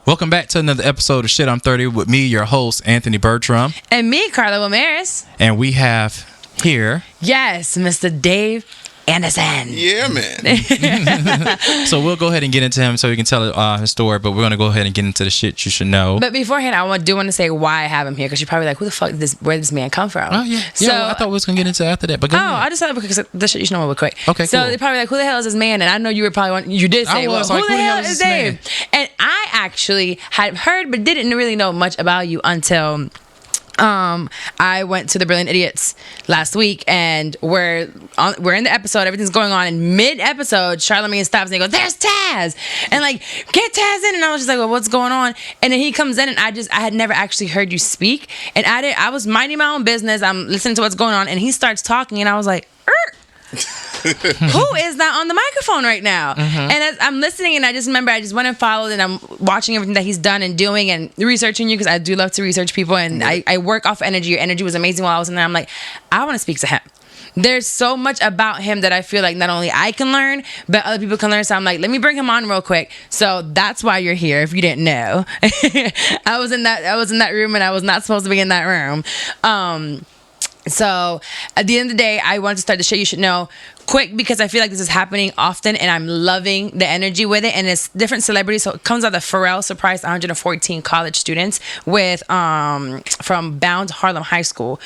Welcome back to another episode of Shit I'm 30 with me, your host, Anthony Bertram. And me, Carla Ramirez. And we have here... Yes, Mr. Dave Anderson. Yeah, man. So we'll go ahead and get into him so he can tell his story, but we're going to go ahead and get into the shit you should know. But beforehand, I do want to say why I have him here, because you're probably like, who the fuck where did this man come from? Oh, yeah. So, I thought we was going to get into after that, but go ahead. I just thought because the shit you should know real quick. Okay, so cool. they're probably like, who the hell is this man? And I know you were probably you did say, well, who the hell is Dave? And I actually had heard but didn't really know much about you until... I went to the Brilliant Idiots last week, and we're in the episode. Everything's going on, and mid-episode, Charlamagne stops and he goes, "There's Taz," and like, "Get Taz in." And I was just like, "Well, what's going on?" And then he comes in, and I had never actually heard you speak, and I was minding my own business. I'm listening to what's going on, and he starts talking, and I was like, who is that on the microphone right now? And as I'm listening, and I just remember I just went and followed, and I'm watching everything that he's done and doing and researching you, because I do love to research people, and I work off energy. Your energy was amazing while I was in there. I'm like, I want to speak to him. There's so much about him that I feel like not only I can learn, but other people can learn. So I'm like, let me bring him on real quick. So that's why you're here, if you didn't know. I was in that room, and I was not supposed to be in that room. So at the end of the day, I want to start the shit you should know quick, because I feel like this is happening often, and I'm loving the energy with it. And it's different celebrities. So it comes out that Pharrell surprised 114 college students with from Bound Harlem High School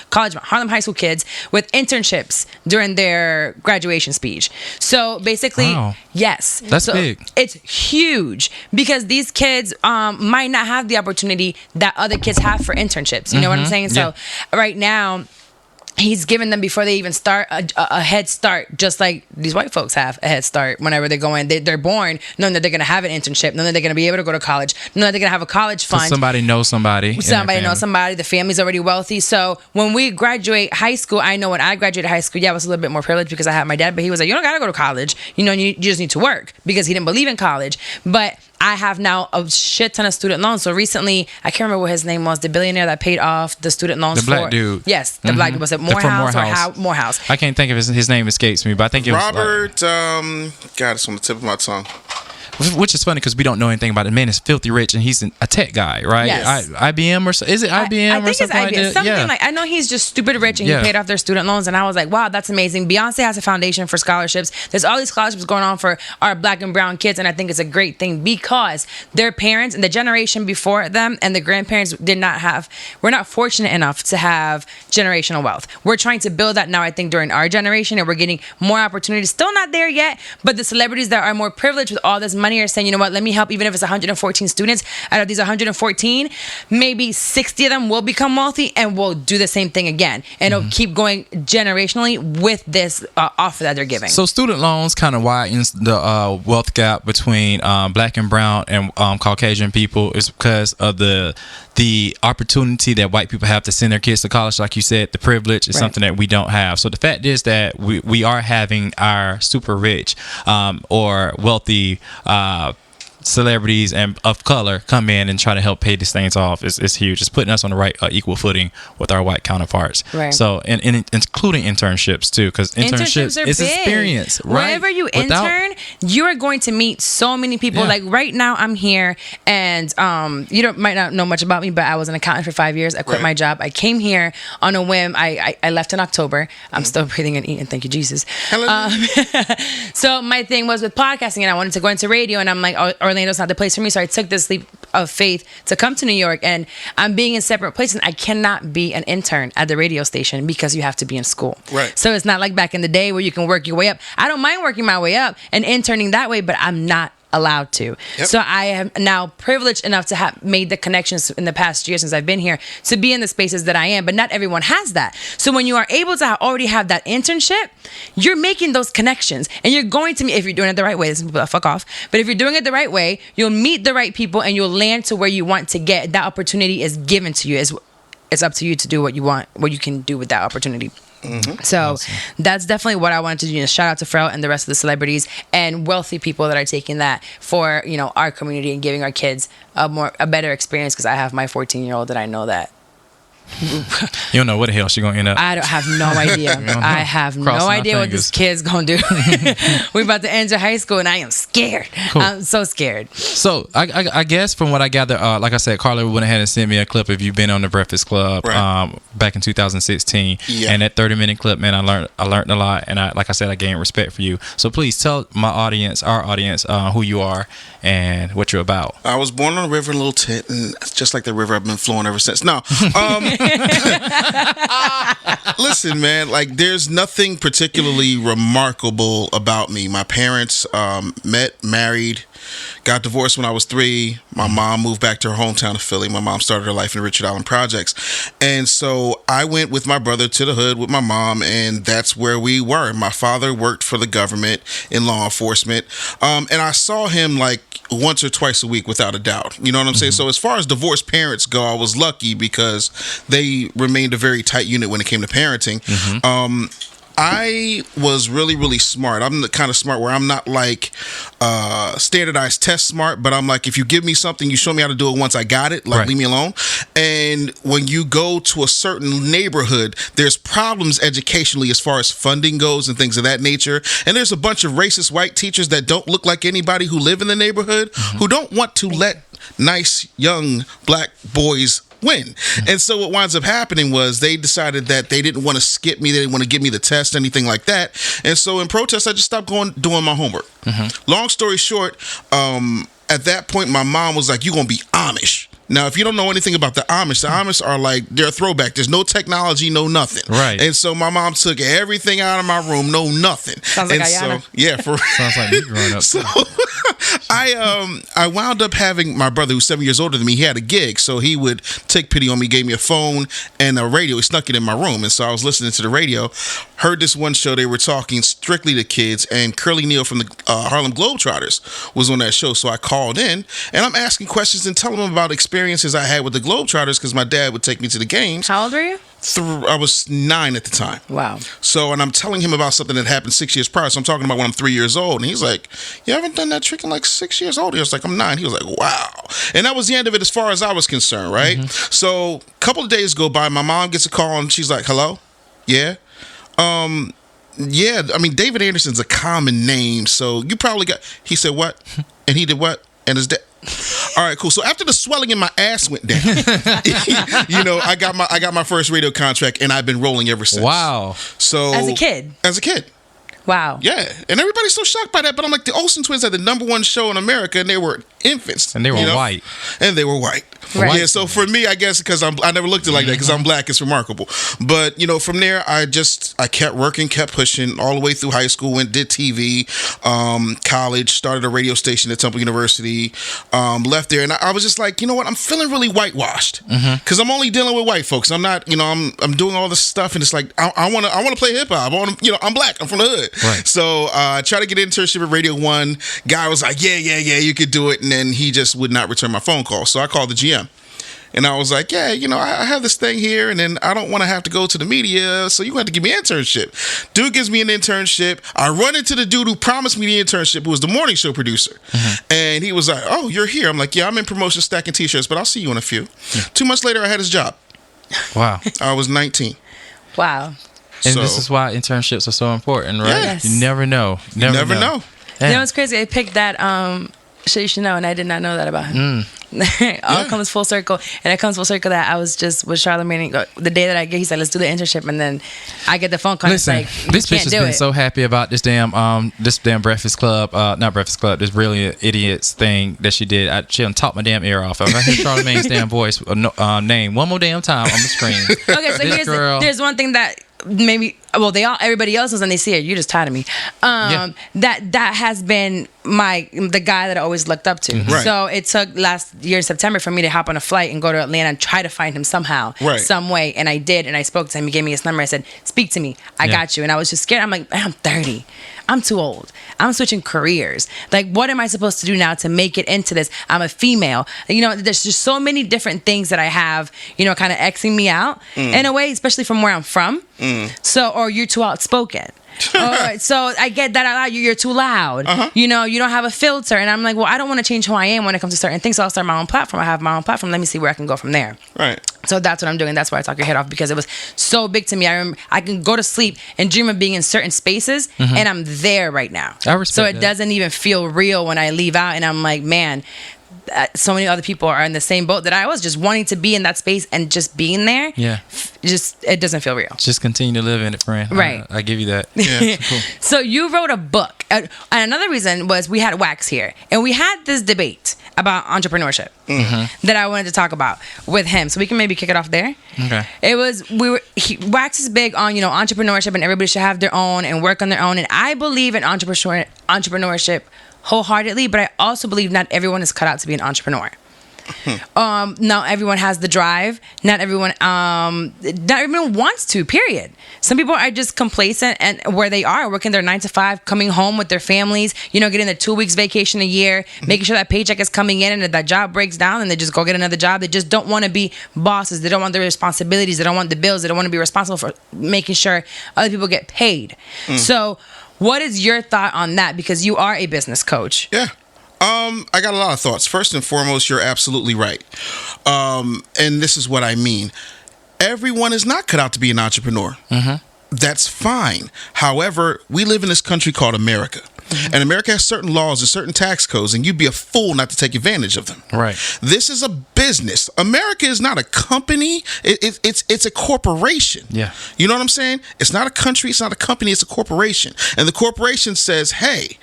kids with internships during their graduation speech. So basically, wow. Yes, that's big. It's huge, because these kids might not have the opportunity that other kids have for internships. You know what I'm saying? So right now, he's giving them, before they even start, a head start, just like these white folks have a head start whenever they're going. They're born knowing that they're going to have an internship, knowing that they're going to be able to go to college, knowing that they're going to have a college fund. Somebody knows somebody. Somebody knows somebody. The family's already wealthy. So when we graduate high school, I know when I graduated high school, I was a little bit more privileged because I had my dad, but he was like, you don't got to go to college. You just need to work, because he didn't believe in college. But I have now a shit ton of student loans. So recently, I can't remember what his name was, the billionaire that paid off the student loans. The black dude. Yes, the black dude. Was it Morehouse? I can't think of his name escapes me, but I think it was Robert. God, it's on the tip of my tongue. Which is funny, because we don't know anything about it. The man is filthy rich, and he's a tech guy, right? Yes. IBM or is it IBM? I think or something it's IBM. Like that? Like, I know he's just stupid rich, and he paid off their student loans, and I was like, wow, that's amazing. Beyonce has a foundation for scholarships. There's all these scholarships going on for our black and brown kids, and I think it's a great thing, because their parents and the generation before them and the grandparents we're not fortunate enough to have generational wealth. We're trying to build that now, I think, during our generation, and we're getting more opportunities. Still not there yet, but the celebrities that are more privileged with all this money are saying, you know what, let me help. Even if it's 114 students, out of these 114, maybe 60 of them will become wealthy, and will do the same thing again, and it'll keep going generationally with this offer that they're giving. So student loans kind of widens the wealth gap between black and brown and Caucasian people, is because of the opportunity that white people have to send their kids to college. Like you said, the privilege is something that we don't have. So the fact is that we are having our super rich or wealthy celebrities and of color come in and try to help pay these things off. It's huge. It's putting us on the right equal footing with our white counterparts. Right. So and including internships too, because internships is experience. Right. Wherever you intern, you are going to meet so many people. Like right now, I'm here, and you might not know much about me, but I was an accountant for 5 years. I quit my job. I came here on a whim. I left in October. I'm still breathing and eating. Thank you, Jesus. So my thing was with podcasting, and I wanted to go into radio, and I'm like, Orlando's not the place for me. So I took this leap of faith to come to New York, and I'm being in separate places. I cannot be an intern at the radio station because you have to be in school. Right. So it's not like back in the day where you can work your way up. I don't mind working my way up and interning that way, but I'm not allowed to. So I am now privileged enough to have made the connections in the past year since I've been here to be in the spaces that I am, but not everyone has that. So when you are able to already have that internship, you're making those connections, and you're going to meet, if you're doing it the right way, fuck off, but if you're doing it the right way, you'll meet the right people, and you'll land to where you want to get. That opportunity is given to you. It's up to you to do what you want, what you can do with that opportunity. So that's definitely what I wanted to do. Shout out to Pharrell and the rest of the celebrities and wealthy people that are taking that for, our community and giving our kids a better experience, because I have my 14-year-old that I know that You don't know what the hell she's gonna end up. I don't have no idea. I have no idea what this kid's gonna do. We're about to enter high school, and I am scared. Cool. I'm so scared. So I guess from what I gather, like I said, Carla went ahead and sent me a clip of you been on the Breakfast Club back in 2016. Yeah. And that 30-minute clip, man, I learned a lot, and like I said, I gained respect for you. So please tell my audience, our audience, who you are and what you're about. I was born on a river in Little Tit, and just like the river, I've been flowing ever since. No. Listen, man, like there's nothing particularly remarkable about me. My parents met, married, got divorced when I was 3. My mom moved back to her hometown of Philly. My mom started her life in the Richard Allen Projects. And so I went with my brother to the hood with my mom, and that's where we were. My father worked for the government in law enforcement. And I saw him like once or twice a week, without a doubt. You know what I'm saying? So as far as divorced parents go, I was lucky because they remained a very tight unit when it came to parenting. I was really, really smart. I'm the kind of smart where I'm not like standardized test smart, but I'm like, if you give me something, you show me how to do it once I got it, like leave me alone. And when you go to a certain neighborhood, there's problems educationally as far as funding goes and things of that nature. And there's a bunch of racist white teachers that don't look like anybody who live in the neighborhood, who don't want to let nice young black boys win. And so what winds up happening was they decided that they didn't want to skip me. They didn't want to give me the test, anything like that. And so in protest, I just stopped doing my homework. Long story short, at that point, my mom was like, "You're going to be Amish." Now, if you don't know anything about the Amish are like, they're a throwback. There's no technology, no nothing. Right. And so my mom took everything out of my room, no nothing. Sounds like Ayana. So, yeah. Sounds like me growing up. So I wound up having my brother, who's 7 years older than me. He had a gig, so he would take pity on me, gave me a phone and a radio. He snuck it in my room. And so I was listening to the radio, heard this one show. They were talking strictly to kids, and Curly Neal from the Harlem Globetrotters was on that show. So I called in, and I'm asking questions and telling them about experiences I had with the Globetrotters because my dad would take me to the games. How old were you? I was 9 at the time. Wow. So, and I'm telling him about something that happened 6 years prior. So I'm talking about when I'm 3 years old. And he's like, "You haven't done that trick in like 6 years old?" He was like, "I'm 9. He was like, "Wow." And that was the end of it as far as I was concerned, right? So a couple of days go by. My mom gets a call and she's like, "Hello? Yeah? Yeah, I mean, David Anderson's a common name. So you probably got," he said, "What?" And he did what? And his dad. All right, cool. So after the swelling in my ass went down, you know, I got my first radio contract, and I've been rolling ever since. Wow. So As a kid. Wow. Yeah. And everybody's so shocked by that, but I'm like, the Olsen twins had the #1 show in America, and they were infants. And they were white. And they were white. Right. Yeah, so for me, I guess, because I never looked at it like that, because I'm black, it's remarkable. But, you know, from there, I kept working, kept pushing all the way through high school, did TV, college, started a radio station at Temple University, left there. And I was just like, you know what, I'm feeling really whitewashed, because I'm only dealing with white folks. I'm not, you know, I'm doing all this stuff, and it's like, I want to play hip hop. You know, I'm black, I'm from the hood. Right. So I tried to get an internship at Radio 1. Guy was like, yeah, you could do it. And then he just would not return my phone call. So I called the GM. And I was like, yeah, you know, I have this thing here, and then I don't want to have to go to the media, so you're going to have to give me an internship. Dude gives me an internship. I run into the dude who promised me the internship, who was the morning show producer. And he was like, "Oh, you're here." I'm like, "Yeah, I'm in promotion stacking T-shirts, but I'll see you in a few." 2 months later, I had his job. Wow. I was 19. Wow. And this is why internships are so important, right? Yes. You never know. Never know. You know what's crazy? I picked that shit you should know, and I did not know that about him. All comes full circle, and it comes full circle that I was just with Charlamagne the day that I get. He said, "Let's do the internship," and then I get the phone call. Listen, it's like, this bitch has been so happy about this damn Breakfast Club, not Breakfast Club, this Brilliant Idiots thing that she did. She done talked my damn ear off. If I hear Charlamagne's damn voice name one more damn time on the screen. Okay, so there's one thing that maybe everybody else knows and they see it. You're just tired of me. That has been the guy that I always looked up to. Right. So it took last year in September for me to hop on a flight and go to Atlanta and try to find him somehow, some way. And I did, and I spoke to him. He gave me his number. I said, "Speak to me. I got you." And I was just scared. I'm like, I'm 30. I'm too old. I'm switching careers. Like, what am I supposed to do now to make it into this? I'm a female. You know, there's just so many different things that I have, you know, kind of Xing me out in a way, especially from where I'm from. So, or you're too outspoken. So I get that a lot. You're too loud. You know, you don't have a filter. And I'm like, well, I don't want to change who I am when it comes to certain things. So I'll start my own platform. I have my own platform. Let me see where I can go from there. Right. So that's what I'm doing. That's why I talk your head off, because it was so big to me. I remember I can go to sleep and dream of being in certain spaces, and I'm there right now. I respect so it that. doesn't even feel real when I leave out, and I'm like, man, so many other people are in the same boat that I was, just wanting to be in that space and just being there. Yeah. Just, it doesn't feel real. Just continue to live in it, friend. Right. I give you that. Yeah. Cool. So you wrote a book. And another reason was we had Wax here, and we had this debate about entrepreneurship that I wanted to talk about with him. So we can maybe kick it off there. Okay. It was, Wax is big on, you know, entrepreneurship, and everybody should have their own and work on their own. And I believe in entrepreneurship wholeheartedly, but I also believe not everyone is cut out to be an entrepreneur. Not everyone has the drive. Not everyone wants to, period. Some people are just complacent and where they are, working their 9 to 5, coming home with their families, you know, getting their 2 weeks vacation a year, making sure that paycheck is coming in, and if that job breaks down, and they just go get another job. They just don't want to be bosses. They don't want the responsibilities. They don't want the bills. They don't want to be responsible for making sure other people get paid. So what is your thought on that? Because you are a business coach. Yeah. I got a lot of thoughts. First and foremost, you're absolutely right. And this is what I mean. Everyone is not cut out to be an entrepreneur. That's fine. However, we live in this country called America. And America has certain laws and certain tax codes, and you'd be a fool not to take advantage of them. Right. This is a business. America is not a company. It's a corporation. Yeah. You know what I'm saying? It's not a country. It's not a company. It's a corporation. And the corporation says, hey,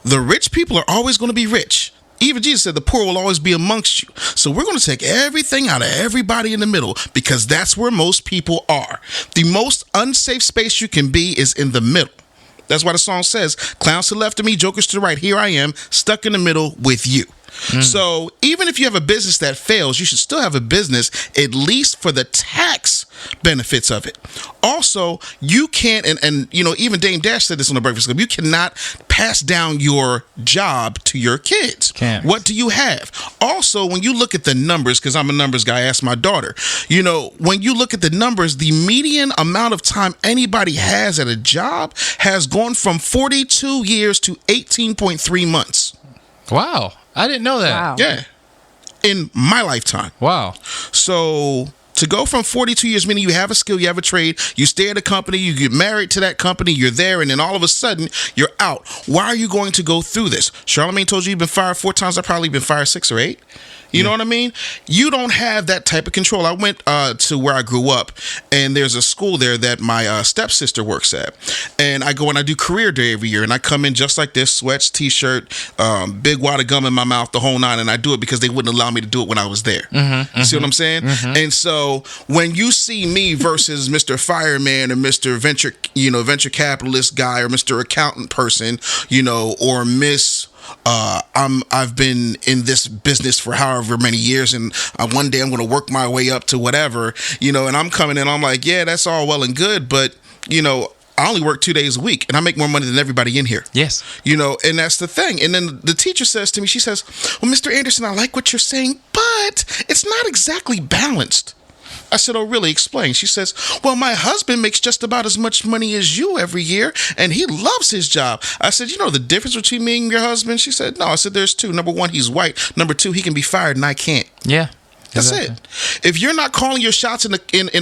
the rich people are always going to be rich. Even Jesus said the poor will always be amongst you. So we're going to take everything out of everybody in the middle, because that's where most people are. The most unsafe space you can be is in the middle. That's why the song says, clowns to the left of me, jokers to the right. Here I am, stuck in the middle with you. So even if you have a business that fails, you should still have a business, at least for the tax benefits of it. Also, you can't, and you know, even Dame Dash said this on the Breakfast Club, you cannot pass down your job to your kids. Can't. What do you have? Also, when you look at the numbers, because I'm a numbers guy, I asked my daughter, you know, when you look at the numbers, the median amount of time anybody has at a job has gone from 42 years to 18.3 months. Wow. I didn't know that. Wow. Yeah. In my lifetime. Wow. So to go from 42 years, meaning you have a skill, you have a trade, you stay at a company, you get married to that company, you're there, and then all of a sudden you're out. Why are you going to go through this? Charlamagne told you you've been fired 4 times. I've probably been fired 6 or 8. You know what I mean? You don't have that type of control. I went to where I grew up, and there's a school there that my stepsister works at. And I go and I do career day every year, and I come in just like this, sweats, t-shirt, big wad of gum in my mouth, the whole 9, and I do it because they wouldn't allow me to do it when I was there. You see what I'm saying? And so when you see me versus Mr. Fireman or Mr. venture capitalist guy or Mr. accountant person, you know, or Miss... I've been in this business for however many years, and one day I'm going to work my way up to whatever, you know, and I'm coming in, I'm like, yeah, that's all well and good, but, you know, I only work 2 days a week, and I make more money than everybody in here. Yes. You know, and that's the thing. And then the teacher says to me, she says, well, Mr. Anderson, I like what you're saying, but it's not exactly balanced. I said, oh, really? Explain. She says, well, my husband makes just about as much money as you every year, and he loves his job. I said, you know the difference between me and your husband? She said, no. I said, there's 2. Number 1, he's white. Number 2, he can be fired, and I can't. Yeah. That's it. If you're not calling your shots in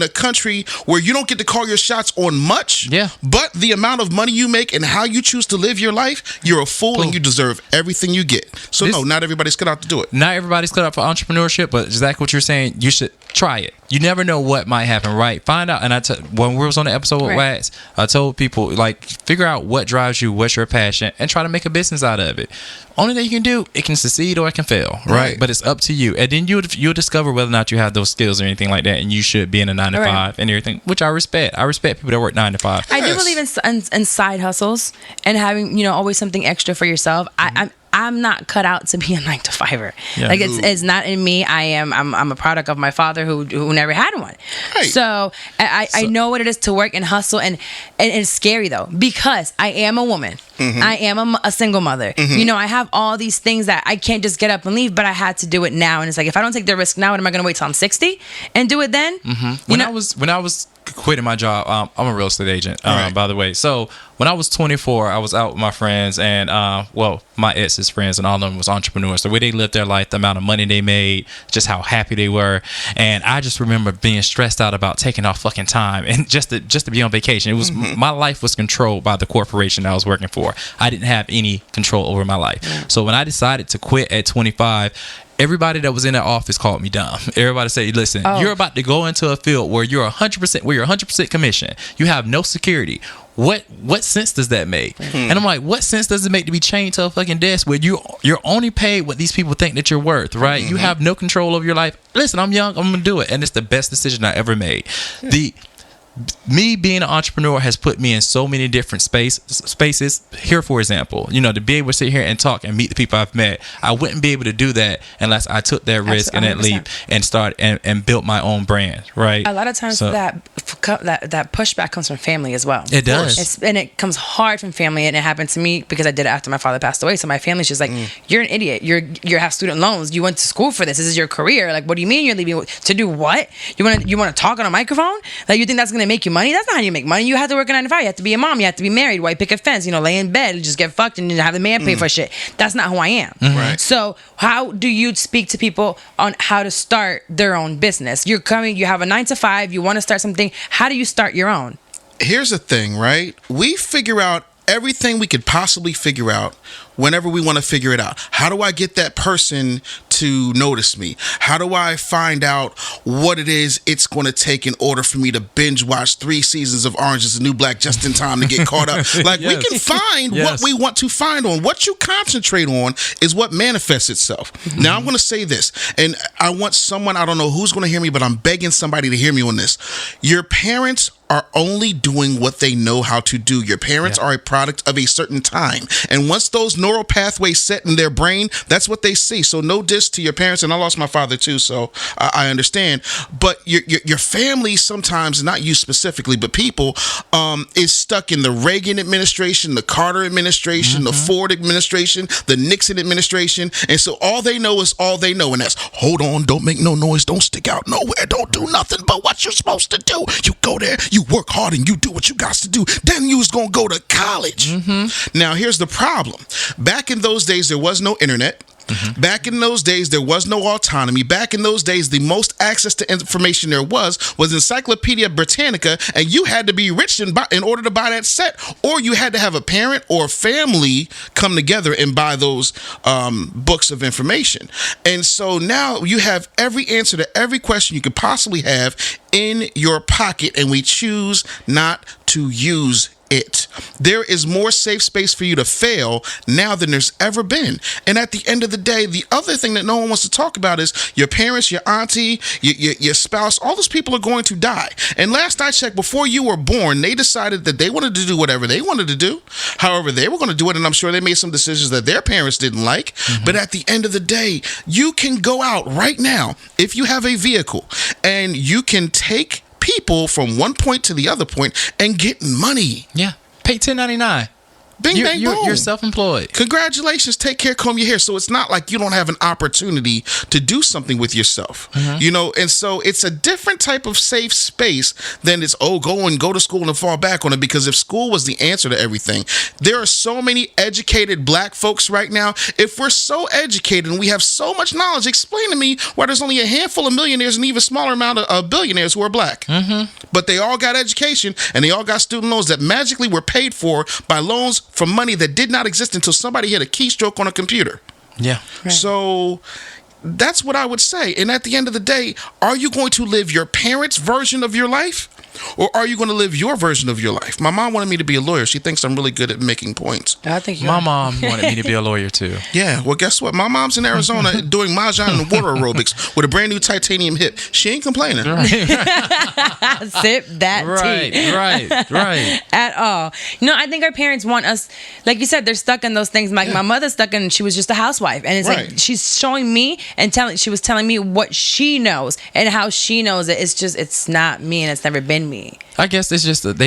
a country where you don't get to call your shots on much, but the amount of money you make and how you choose to live your life, you're a fool and you deserve everything you get. So no, not everybody's cut out to do it. Not everybody's cut out for entrepreneurship, but exactly what you're saying, you should try it. You never know what might happen, right? Find out. And when we was on the episode with Wax, I told people, like, figure out what drives you, what's your passion, and try to make a business out of it. Only thing you can do, it can succeed or it can fail, right? But it's up to you. And then you'll discover whether or not you have those skills or anything like that, and you should be in a 9 to 5 and everything, which I respect. I respect people that work 9 to 5. I do believe in side hustles and having, you know, always something extra for yourself. I'm not cut out to be a 9 to 5er. Yeah. Like it's not in me. I'm a product of my father who never had one. Right. So I know what it is to work and hustle, and it's scary though, because I am a woman. I am a single mother. You know, I have all these things that I can't just get up and leave, but I had to do it now. And it's like, if I don't take the risk now, what am I going to wait till I'm 60 and do it then? When I was quitting my job. I'm a real estate agent, by the way. So when I was 24, I was out with my friends and, my ex's friends, and all of them was entrepreneurs. The way they lived their life, the amount of money they made, just how happy they were. And I just remember being stressed out about taking off fucking time and just to be on vacation. It was my life was controlled by the corporation I was working for. I didn't have any control over my life. So when I decided to quit at 25, everybody that was in that office called me dumb. Everybody said, listen, you're about to go into a field where you're 100% commission. You have no security. What sense does that make? And I'm like, what sense does it make to be chained to a fucking desk where you're only paid what these people think that you're worth, right? You have no control over your life. Listen, I'm young, I'm gonna do it. And it's the best decision I ever made. Me being an entrepreneur has put me in so many different spaces. Here, for example, to be able to sit here and talk and meet the people I've met, I wouldn't be able to do that unless I took that risk and that leap and started and built my own brand, right? A lot of times that pushback comes from family as well. It does. And it comes hard from family, and it happened to me because I did it after my father passed away. So my family's just like, you're an idiot. You have student loans. You went to school for this. This is your career. Like, what do you mean you're leaving to do what? You want to talk on a microphone? Like, you think that's gonna make you money? That's not how you make money. You have to work a 9 to 5. You have to be a mom. You have to be married. Why pick a fence? Lay in bed, just get fucked, and have the man pay for shit. That's not who I am. Right. So how do you speak to people on how to start their own business? You have a 9 to 5. You want to start something. How do you start your own? Here's the thing, right? We figure out everything we could possibly figure out whenever we want to figure it out. How do I get that person to notice me? How do I find out what it is it's going to take in order for me to binge watch 3 seasons of Orange is the New Black just in time to get caught up? Like, we can find what we want to find on. What you concentrate on is what manifests itself. Now, I'm going to say this, and I want someone, I don't know who's going to hear me, but I'm begging somebody to hear me on this. Your parents are only doing what they know how to do. Your parents are a product of a certain time. And once those neural pathways set in their brain, that's what they see. So no diss to your parents. And I lost my father too, so I understand. But your family sometimes, not you specifically, but people, is stuck in the Reagan administration, the Carter administration, the Ford administration, the Nixon administration. And so all they know is all they know. And that's, hold on, don't make no noise, don't stick out nowhere, don't do nothing but what you're supposed to do. You go there, you work hard, and you do what you got to do. Then you was going to go to college. Now, here's the problem. Back in those days, there was no internet. Back in those days, there was no autonomy. Back in those days, the most access to information there was Encyclopedia Britannica, and you had to be rich in order to buy that set, or you had to have a parent or a family come together and buy those books of information. And so now you have every answer to every question you could possibly have in your pocket, and we choose not to use it. There is more safe space for you to fail now than there's ever been. And at the end of the day, the other thing that no one wants to talk about is your parents, your auntie, your spouse. All those people are going to die. And last I checked, before you were born, they decided that they wanted to do whatever they wanted to do. However, they were going to do it, and I'm sure they made some decisions that their parents didn't like. But at the end of the day, you can go out right now, if you have a vehicle, and you can take people from one point to the other point and get money. Yeah. Pay $10.99. Bing, bang, boom. You're self-employed. Congratulations. Take care, comb your hair. So it's not like you don't have an opportunity to do something with yourself. And so it's a different type of safe space than it's, go to school and fall back on it. Because if school was the answer to everything, there are so many educated black folks right now. If we're so educated and we have so much knowledge, explain to me why there's only a handful of millionaires and even smaller amount of billionaires who are black. But they all got education, and they all got student loans that magically were paid for by loans from money that did not exist until somebody hit a keystroke on a computer. Yeah. Right. So that's what I would say. And at the end of the day, are you going to live your parents' version of your life? Or are you going to live your version of your life? My mom wanted me to be a lawyer. She thinks I'm really good at making points. I think my mom wanted me to be a lawyer too. Yeah, well, guess what? My mom's in Arizona doing mahjong and water aerobics with a brand new titanium hip. She ain't complaining. Sip that tea. Right. At all. I think our parents want us, like you said, they're stuck in those things. Like my mother's stuck in, she was just a housewife. And it's like she's showing me and she was telling me what she knows and how she knows it. It's not me, and it's never been me. I guess it's just that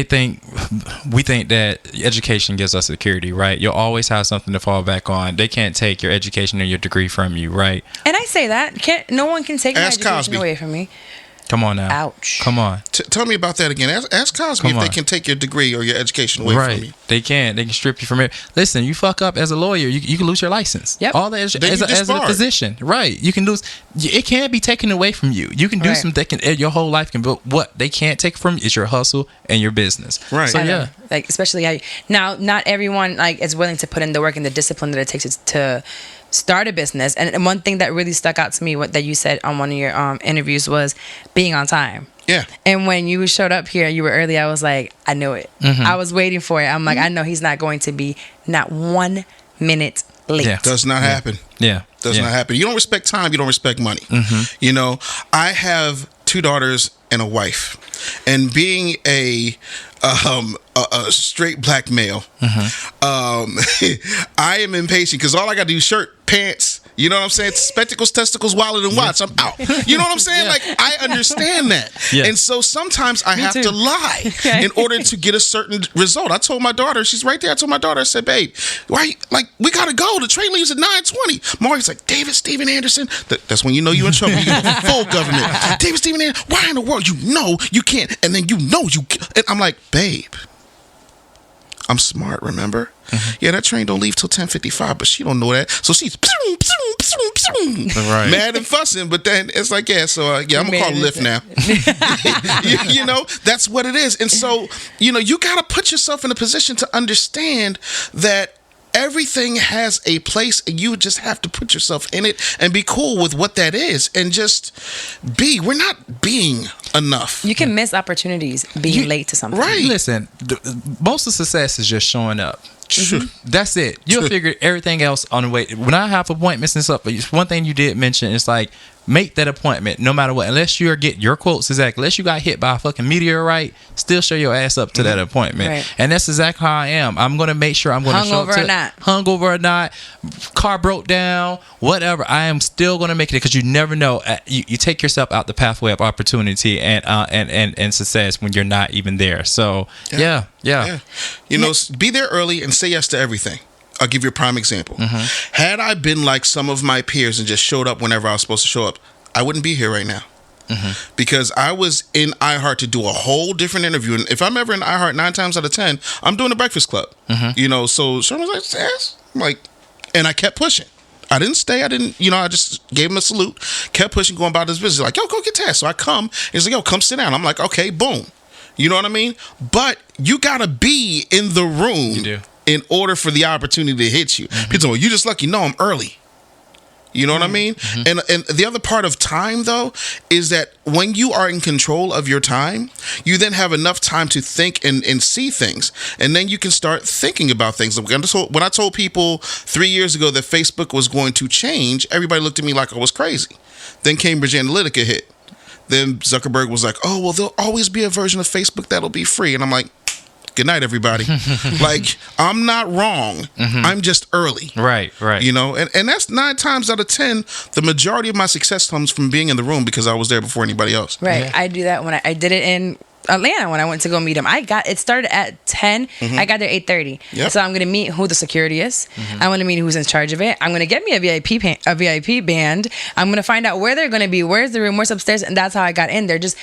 we think that education gives us security, right? You'll always have something to fall back on. They can't take your education or your degree from you, right? And I say that no one can take my education Cosby away from me. Come on now. Ouch. Come on. Tell me about that again. Ask Cosby if they can take your degree or your education away from you. They can strip you from it. Listen, you fuck up as a lawyer, you can lose your license. Yep. All that as a physician. Right. You can lose. It can't be taken away from you. You can do some. They can. Your whole life can. But what they can't take from you is your hustle and your business. Right. So yeah. Like especially now, not everyone like is willing to put in the work and the discipline that it takes to start a business. And one thing that really stuck out to me, what that you said on one of your interviews, was being on time. Yeah. And when you showed up here, you were early. I was like, I knew it. I was waiting for it. I'm like, I know he's not going to be not 1 minute late. Yeah. Does not happen. Yeah. Does not happen. You don't respect time. You don't respect money. You know, I have 2 daughters and a wife, and being a straight black male, I am impatient because all I got to do is shirt, pants. You know what I'm saying? Spectacles, testicles, wallet, and watch. I'm out. You know what I'm saying? Like, I understand that. Yeah. And so sometimes I have to lie in order to get a certain result. I told my daughter, she's right there. I told my daughter, I said, babe, why? Like, we got to go. The train leaves at 9:20. Mauri's like, David Stephen Anderson. That's when you know you're in trouble. You get full government. David Stephen Anderson, why in the world? You know you can't. And then you know you can't. And I'm like, babe, I'm smart, remember? Yeah, that train don't leave till 10:55, but she don't know that. So she's mad and fussing, but then it's like, yeah, so I'm going to call Lyft now. you know, that's what it is. And so, you know, you got to put yourself in a position to understand that everything has a place, and you just have to put yourself in it and be cool with what that is, and just be. We're not being enough. You can miss opportunities being late to something. Right. Listen, most of success is just showing up. That's it. You'll figure everything else on the way. When I have appointments and stuff, one thing you did mention is like, make that appointment no matter what. Unless you get your quotes exactly. Unless you got hit by a fucking meteorite, still show your ass up to that appointment. Right. And that's exactly how I am. I'm going to make sure I'm going to show up to hungover or not, car broke down, whatever. I am still going to make it, because you never know. You take yourself out the pathway of opportunity and success when you're not even there. So yeah. You know, be there early and say yes to everything. I'll give you a prime example. Had I been like some of my peers and just showed up whenever I was supposed to show up, I wouldn't be here right now. Because I was in iHeart to do a whole different interview. And if I'm ever in iHeart 9 times out of 10, I'm doing the Breakfast Club. You know, so Sherman was like, yes. I'm like, and I kept pushing. I didn't stay. I just gave him a salute, kept pushing, going about this business. Like, yo, go get Tess. So I come. He's like, yo, come sit down. I'm like, okay, boom. You know what I mean? But you got to be in the room. You do. In order for the opportunity to hit you. People say, you just lucky. No, I'm early. You know what I mean? And the other part of time, though, is that when you are in control of your time, you then have enough time to think and see things. And then you can start thinking about things. When I told people 3 years ago that Facebook was going to change, everybody looked at me like I was crazy. Then Cambridge Analytica hit. Then Zuckerberg was like, oh, well, there'll always be a version of Facebook that'll be free. And I'm like, good night, everybody. Like, I'm not wrong. I'm just early. Right. You know, and that's 9 times out of 10, the majority of my success comes from being in the room because I was there before anybody else. Right. Yeah. I do that when I did it in Atlanta when I went to go meet him. It started at 10. I got there 8:30. Yep. So I'm going to meet who the security is. I'm going to meet who's in charge of it. I'm going to get me a VIP band. I'm going to find out where they're going to be, where's the room, where's upstairs, and that's how I got in there. Just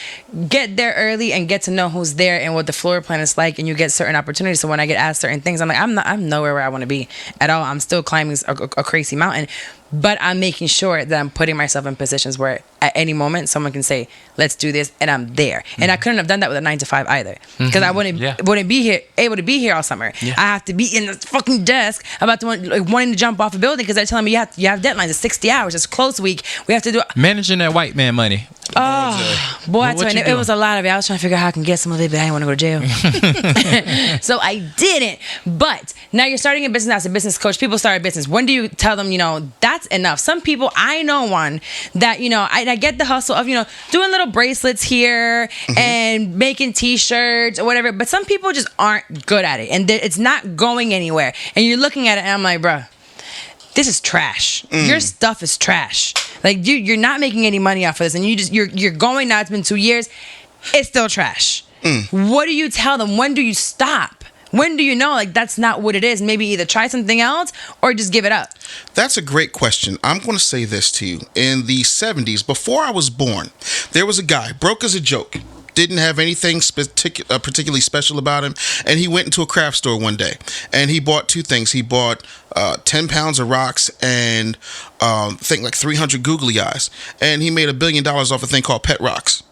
get there early and get to know who's there and what the floor plan is like, and you get certain opportunities. So when I get asked certain things, I'm like, I'm nowhere where I want to be at all. I'm still climbing a crazy mountain. But I'm making sure that I'm putting myself in positions where at any moment someone can say, let's do this, and I'm there. And I couldn't have done that with a 9 to 5 either, because I wouldn't be able to be here all summer. I have to be in the fucking desk about wanting to jump off a building because they're telling me you have deadlines of 60 hours. It's close week. We have to do managing that white man money. Oh, boy, it was a lot of it. I was trying to figure out how I can get some of it, but I didn't want to go to jail. So I didn't. But now you're starting a business as a business coach. People start a business. When do you tell them, that's enough? Some people, I know one that, I get the hustle of, doing little bracelets here and making T-shirts or whatever. But some people just aren't good at it. And it's not going anywhere. And you're looking at it and I'm like, bruh, this is trash. Your stuff is trash. Like, you're not making any money off of this, and you're going now. It's been 2 years. It's still trash. What do you tell them? When do you stop? When do you know like that's not what it is? Maybe either try something else or just give it up. That's a great question. I'm going to say this to you. In the 70s, before I was born, there was a guy, broke as a joke, didn't have anything particularly special about him, and he went into a craft store one day, and he bought two things. He bought 10 pounds of rocks and I think like 300 googly eyes, and he made $1 billion off a thing called Pet Rocks.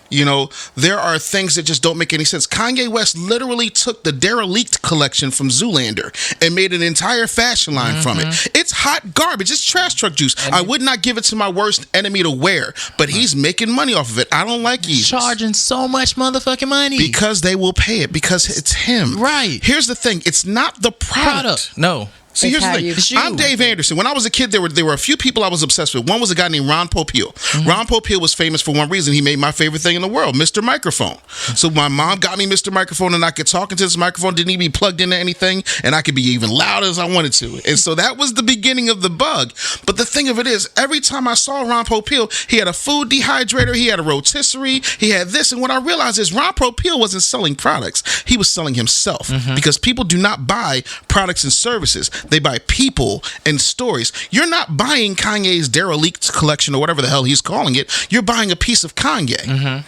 You know, there are things that just don't make any sense. Kanye West literally took the derelict collection from Zoolander and made an entire fashion line from it. It's hot garbage. It's trash truck juice. I would not give it to my worst enemy to wear, but he's making money off of it. I don't like Yeezys. Charging so much motherfucking money. Because they will pay it, because it's him. Right. Here's the thing. It's not the product. No. See, here's the thing. I'm Dave Anderson. When I was a kid, there were a few people I was obsessed with. One was a guy named Ron Popeil. Ron Popeil was famous for one reason. He made my favorite thing in the world, Mr. Microphone. So my mom got me Mr. Microphone, and I could talk into this microphone, didn't even be plugged into anything, and I could be even loud as I wanted to. And so that was the beginning of the bug. But the thing of it is, every time I saw Ron Popeil, he had a food dehydrator, he had a rotisserie, he had this. And what I realized is Ron Popeil wasn't selling products. He was selling himself, because people do not buy products and services. They buy people and stories. You're not buying Kanye's derelict collection or whatever the hell he's calling it. You're buying a piece of Kanye.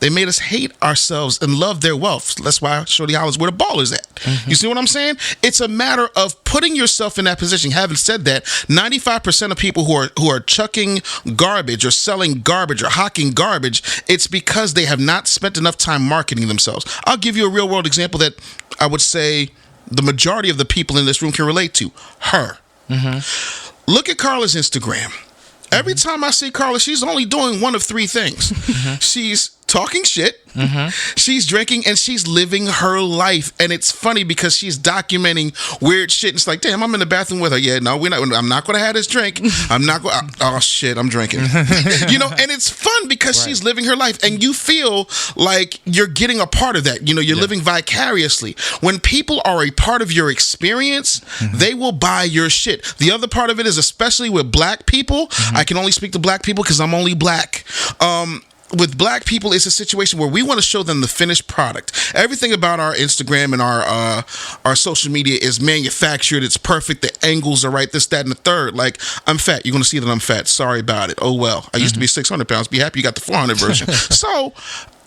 They made us hate ourselves and love their wealth. That's why Shorty Holland's where the ball is at. You see what I'm saying? It's a matter of putting yourself in that position. Having said that, 95% of people who are chucking garbage or selling garbage or hawking garbage, it's because they have not spent enough time marketing themselves. I'll give you a real world example that I would say the majority of the people in this room can relate to. Her. Look at Carla's Instagram. Every time I see Carla, she's only doing one of three things. She's talking shit, she's drinking, and she's living her life. And it's funny because she's documenting weird shit. It's like, damn, I'm in the bathroom with her. Yeah, no, I'm not going to have this drink. I'm not going. Oh shit, I'm drinking. You know, and it's fun because she's living her life, and you feel like you're getting a part of that. You know, you're living vicariously. When people are a part of your experience, they will buy your shit. The other part of it is, especially with black people, I can only speak to black people because I'm only black. With black people, it's a situation where we want to show them the finished product. Everything about our Instagram and our social media is manufactured. It's perfect. The angles are right. This, that, and the third. Like, I'm fat. You're going to see that I'm fat. Sorry about it. Oh, well. I used to be 600 pounds. Be happy you got the 400 version. So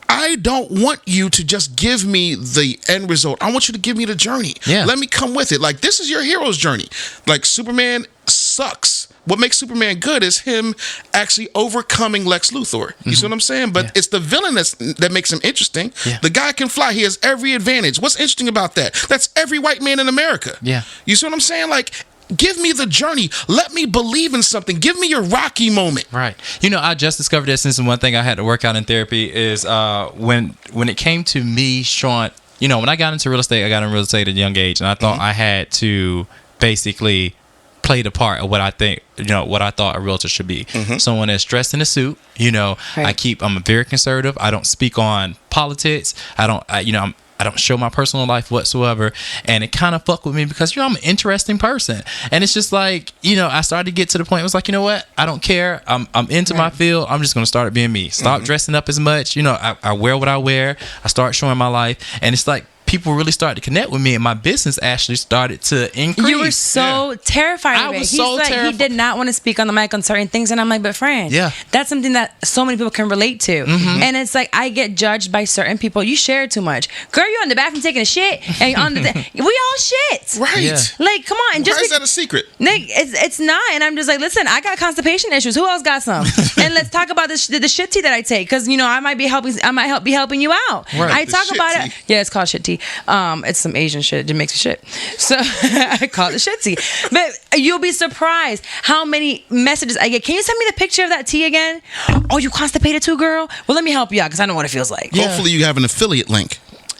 I don't want you to just give me the end result. I want you to give me the journey. Let me come with it. Like, this is your hero's journey. Like, Superman sucks. What makes Superman good is him actually overcoming Lex Luthor. You see what I'm saying? But it's the villain that makes him interesting. The guy can fly. He has every advantage. What's interesting about that? That's every white man in America. You see what I'm saying? Like, give me the journey. Let me believe in something. Give me your Rocky moment. Right. You know, I just discovered this, since one thing I had to work out in therapy is when it came to me, Sean, you know, when I got into real estate, I got into real estate at a young age, and I thought I had to basically play the part of what I think, you know, what I thought a realtor should be. Someone that's dressed in a suit. You know, I'm very conservative. I don't speak on politics. I don't show my personal life whatsoever. And it kind of fucked with me because, you know, I'm an interesting person. And it's just like, you know, I started to get to the point, it was like, you know what? I don't care. I'm into my field. I'm just going to start being me. Stop dressing up as much. You know, I wear what I wear. I start showing my life. And it's like, people really started to connect with me, and my business actually started to increase. You were so terrified of it. I was so terrified. He did not want to speak on the mic on certain things, and I'm like, but friend, that's something that so many people can relate to. And it's like, I get judged by certain people. You share too much. Girl, you're in the bathroom taking a shit, and you're on the we all shit. Right. Like, come on. Why is that a secret? Nick, it's not. And I'm just like, listen, I got constipation issues. Who else got some? And let's talk about the shit tea that I take, because, you know, I might be helping you out. Right. I talk about it. Yeah, it's called shit tea. It's some Asian shit. It makes me shit. So I call it shit tea. But you'll be surprised how many messages I get. Can you send me the picture of that tea again? Oh, you constipated too, girl? Well, let me help you out, because I know what it feels like. Hopefully you have an affiliate link.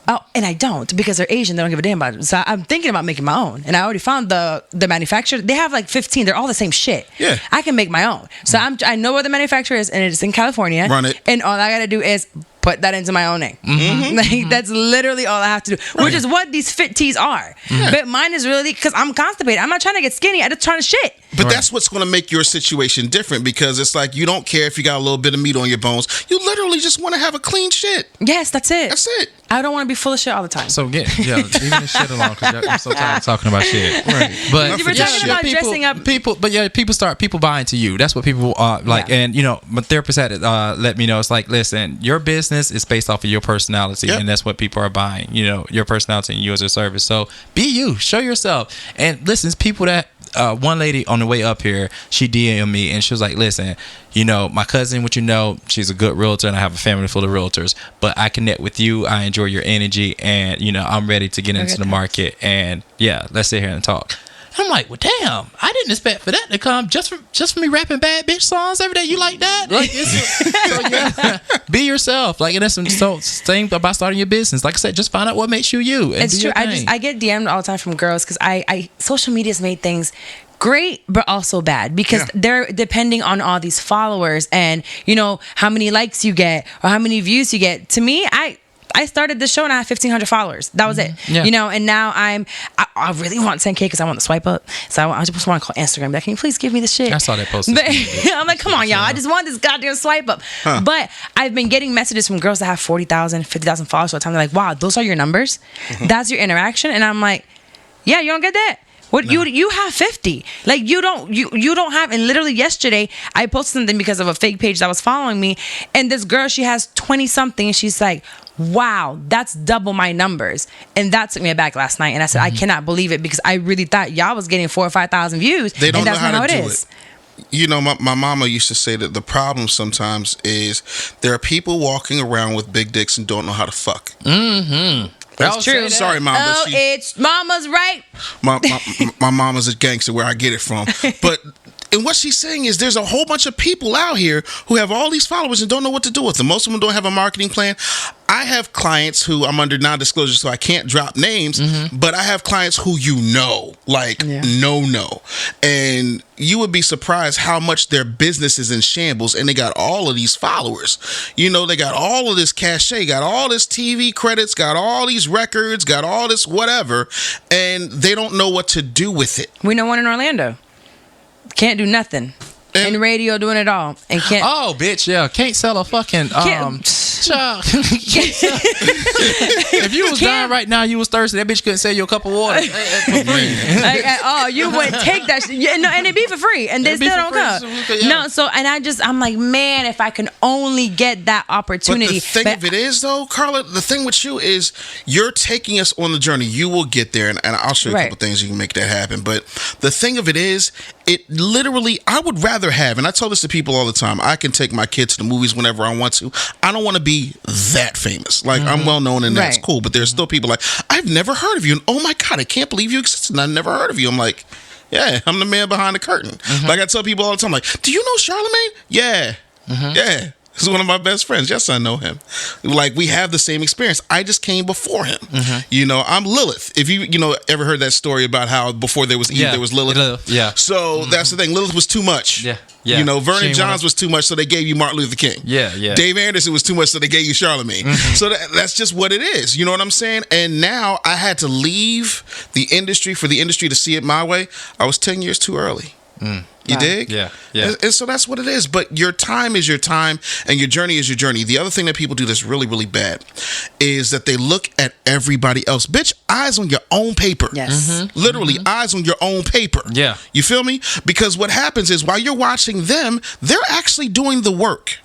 Oh, and I don't, because they're Asian. They don't give a damn about it. So I'm thinking about making my own. And I already found the manufacturer. They have like 15. They're all the same shit. I can make my own. So I know where the manufacturer is, and it's in California. Run it. And all I got to do is put that into my own name. Like, that's literally all I have to do, which is what these fit teas are. But mine is really because I'm constipated. I'm not trying to get skinny. I'm just trying to shit. But that's what's going to make your situation different, because it's like, you don't care if you got a little bit of meat on your bones. You literally just want to have a clean shit. Yes, that's it. That's it. I don't want to be full of shit all the time. So leave this shit alone because I'm so tired of talking about shit. Right. But you were talking about dressing up. People buy into you. That's what people like. And my therapist had let me know. It's like, listen, your business is based off of your personality, and that's what people are buying. Your personality and you as a service. So be you, show yourself. And listen, it's people that. One lady on the way up here, she DM'd me and she was like, listen, my cousin, she's a good realtor and I have a family full of realtors, but I connect with you. I enjoy your energy and, I'm ready to get into the market and let's sit here and talk. And I'm like, well, damn, I didn't expect for that to come just for me rapping bad bitch songs every day. You like that? Like, be yourself. Like, and that's same about starting your business. Like I said, just find out what makes you you. And it's true. I get DM'd all the time from girls because I social media's made things great but also bad because they're depending on all these followers and how many likes you get or how many views you get. To me, I started the show and I had 1,500 followers. That was it. Yeah. And now I really want 10K because I want the swipe up. So I just want to call Instagram. Like, can you please give me the shit? I saw that post. I'm like, come on, y'all. I just want this goddamn swipe up. Huh. But I've been getting messages from girls that have 40,000, 50,000 followers all the time. They're like, wow, those are your numbers? Mm-hmm. That's your interaction? And I'm like, yeah, you don't get that? What no. you have 50. Like you don't have. And literally yesterday I posted something because of a fake page that was following me, and this girl, she has 20 something, and she's like, wow, that's double my numbers. And that took me aback last night, and I said, I cannot believe it because I really thought y'all was getting 4,000 or 5,000 views. They don't and that's know how not to how do it is. My mama used to say that the problem sometimes is there are people walking around with big dicks and don't know how to fuck. Mm-hmm. That's true. Sorry, Mom. Oh, it's Mama's right. My mama's a gangster where I get it from. But and what she's saying is there's a whole bunch of people out here who have all these followers and don't know what to do with them. Most of them don't have a marketing plan. I have clients who I'm under non-disclosure, so I can't drop names, but I have clients who no. And you would be surprised how much their business is in shambles, and they got all of these followers. They got all of this cachet, got all this TV credits, got all these records, got all this whatever, and they don't know what to do with it. We know one in Orlando. Can't do nothing. In radio, doing it all, and can't. Oh, bitch! Yeah, can't sell a fucking child. If you was dying right now, you was thirsty. That bitch couldn't sell you a cup of water for free. You would take that shit. Yeah, no, and it'd be for free, and they still don't come. No, so I'm like, man, if I can only get that opportunity. But the thing of it is, though, Carla, the thing with you is you're taking us on the journey. You will get there, and I'll show you a couple things you can make that happen. But the thing of it is, it literally, I would rather have, and I tell this to people all the time, I can take my kids to the movies whenever I want to. I don't want to be that famous. Like, I'm well known and that's cool, but there's still people like, I've never heard of you, and oh my God, I can't believe you exist, and I've never heard of you. I'm like, yeah, I'm the man behind the curtain. Like I tell people all the time, like, do you know Charlemagne? Yeah. Yeah. He's one of my best friends. Yes, I know him. Like, we have the same experience. I just came before him. I'm Lilith. If you ever heard that story about how before there was Eve, there was Lilith. Yeah. So that's the thing. Lilith was too much. Yeah. Vernon Johns was too much, so they gave you Martin Luther King. Yeah. Dave Anderson was too much, so they gave you Charlemagne. So that's just what it is. You know what I'm saying? And now I had to leave the industry for the industry to see it my way. I was 10 years too early. You dig? Yeah. And so that's what it is. But your time is your time, and your journey is your journey. The other thing that people do that's really, really bad is that they look at everybody else. Bitch, eyes on your own paper. Yes. Literally, eyes on your own paper. Yeah. You feel me? Because what happens is while you're watching them, they're actually doing the work.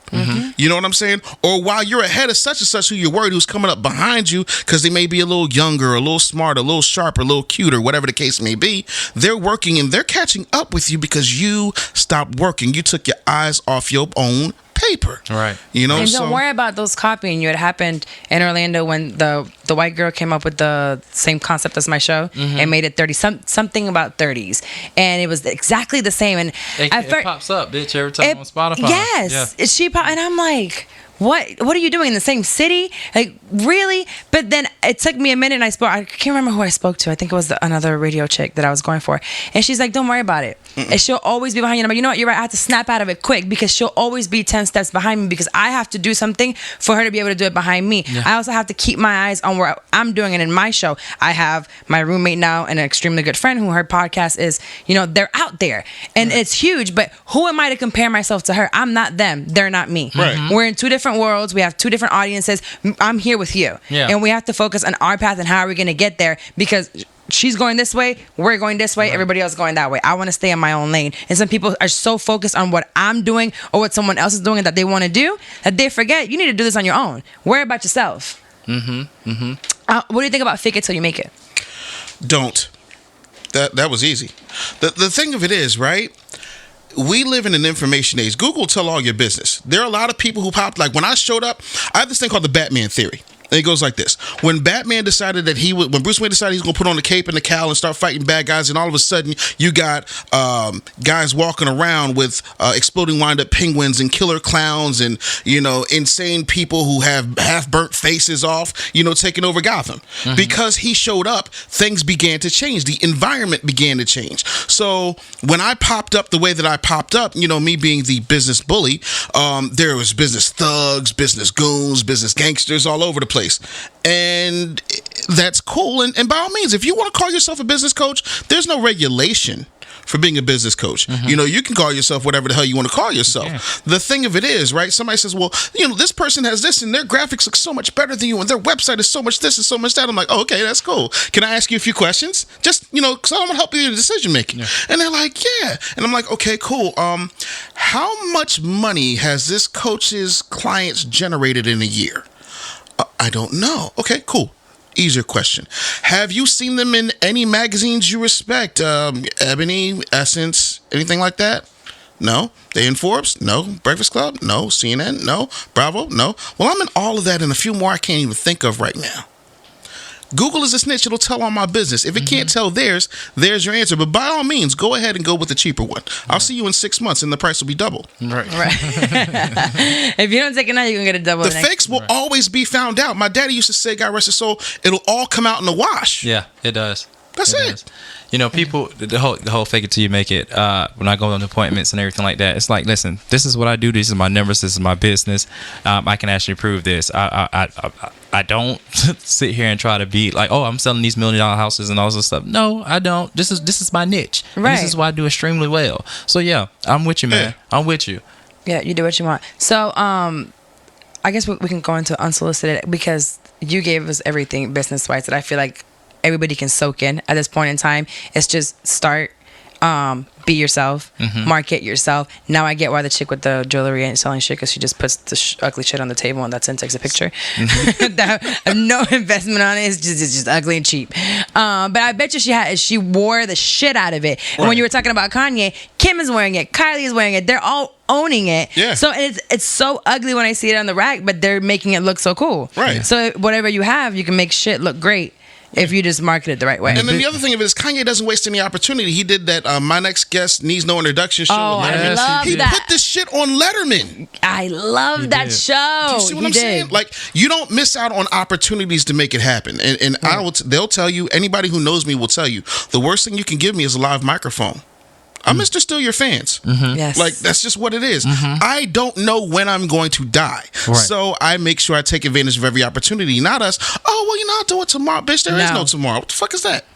You know what I'm saying? Or while you're ahead of such and such who you're worried who's coming up behind you because they may be a little younger, a little smarter, a little sharper, a little cuter, whatever the case may be, they're working and they're catching up with you because you stopped working. You took your eyes off your own paper. Right. And don't worry about those copying you. It happened in Orlando when the white girl came up with the same concept as my show and made it 30 something about 30s, and it was exactly the same. And it pops up, bitch, every time on Spotify. Yes, and I'm like, what are you doing in the same city? Like, really? But then it took me a minute, and I can't remember who I spoke to. I think it was another radio chick that I was going for, and she's like, don't worry about it. And she'll always be behind you. But you know what? You're right. I have to snap out of it quick because she'll always be 10 steps behind me because I have to do something for her to be able to do it behind me. Yeah. I also have to keep my eyes on where I'm doing it in my show. I have my roommate now and an extremely good friend who her podcast is, they're out there, and it's huge. But who am I to compare myself to her? I'm not them. They're not me. Right. We're in two different different worlds. We have two different audiences. I'm here with you. Yeah. And we have to focus on our path and how are we going to get there, because she's going this way, we're going this way, everybody else is going that way. I want to stay in my own lane. And some people are so focused on what I'm doing or what someone else is doing that they want to do that they forget you need to do this on your own. Worry about yourself. What do you think about fake it till you make it? Don't. That was easy. The thing of it is, right? We live in an information age. Google will tell all your business. There are a lot of people who popped. Like when I showed up, I have this thing called the Batman theory. And it goes like this. When Batman decided that when Bruce Wayne decided he was going to put on the cape and the cowl and start fighting bad guys, and all of a sudden you got guys walking around with exploding wind-up penguins and killer clowns and, insane people who have half-burnt faces off, taking over Gotham. Because he showed up, things began to change. The environment began to change. So when I popped up the way that I popped up, me being the business bully, there was business thugs, business goons, business gangsters all over the place. And that's cool. And by all means, if you want to call yourself a business coach, there's no regulation for being a business coach. You can call yourself whatever the hell you want to call yourself. Yeah. The thing of it is, right? Somebody says, well, this person has this and their graphics look so much better than you and their website is so much this and so much that. I'm like, oh, okay, that's cool. Can I ask you a few questions? Just, because I want to help you in the decision making. Yeah. And they're like, yeah. And I'm like, okay, cool. How much money has this coach's clients generated in a year? I don't know. Okay, cool. Easier question. Have you seen them in any magazines you respect? Ebony, Essence, anything like that? No. They in Forbes? No. Breakfast Club? No. CNN? No. Bravo? No. Well, I'm in all of that and a few more I can't even think of right now. Google is a snitch. It'll tell all my business. If it can't tell theirs, there's your answer. But by all means, go ahead and go with the cheaper one. I'll see you in 6 months and the price will be double. Right. If you don't take it now, you're going to get a double. The fakes will always be found out. My daddy used to say, God rest his soul, it'll all come out in the wash. Yeah, it does. That's it. People, the whole fake it till you make it. When I go on appointments and everything like that, it's like, listen, this is what I do. These are my numbers. This is my business. I can actually prove this. I don't sit here and try to be like, oh, I'm selling these $1 million houses and all this stuff. No, I don't. This is my niche. Right. This is what I do extremely well. So yeah, I'm with you, man. Yeah. I'm with you. Yeah, you do what you want. So I guess we can go into unsolicited because you gave us everything business wise that I feel like everybody can soak in at this point in time. It's just start, be yourself, market yourself. Now I get why the chick with the jewelry ain't selling shit, because she just puts the ugly shit on the table and that's it, takes a picture. No investment on it. It's just ugly and cheap. But I bet you she wore the shit out of it. Right. And when you were talking about Kanye, Kim is wearing it, Kylie is wearing it. They're all owning it. Yeah. So it's so ugly when I see it on the rack, but they're making it look so cool. Right. So whatever you have, you can make shit look great if you just market it the right way. And then the other thing of it is Kanye doesn't waste any opportunity. He did that My Next Guest Needs No Introduction show. Oh, I love that. He put this shit on Letterman. I love that show. Do you see what I'm saying? Like, you don't miss out on opportunities to make it happen. And they'll tell you, anybody who knows me will tell you, the worst thing you can give me is a live microphone. I'm Mr. Still Your Fans. Yes. Like, that's just what it is. I don't know when I'm going to die. Right. So I make sure I take advantage of every opportunity. Not us, oh, well, I'll do it tomorrow. Bitch, there is no tomorrow. What the fuck is that?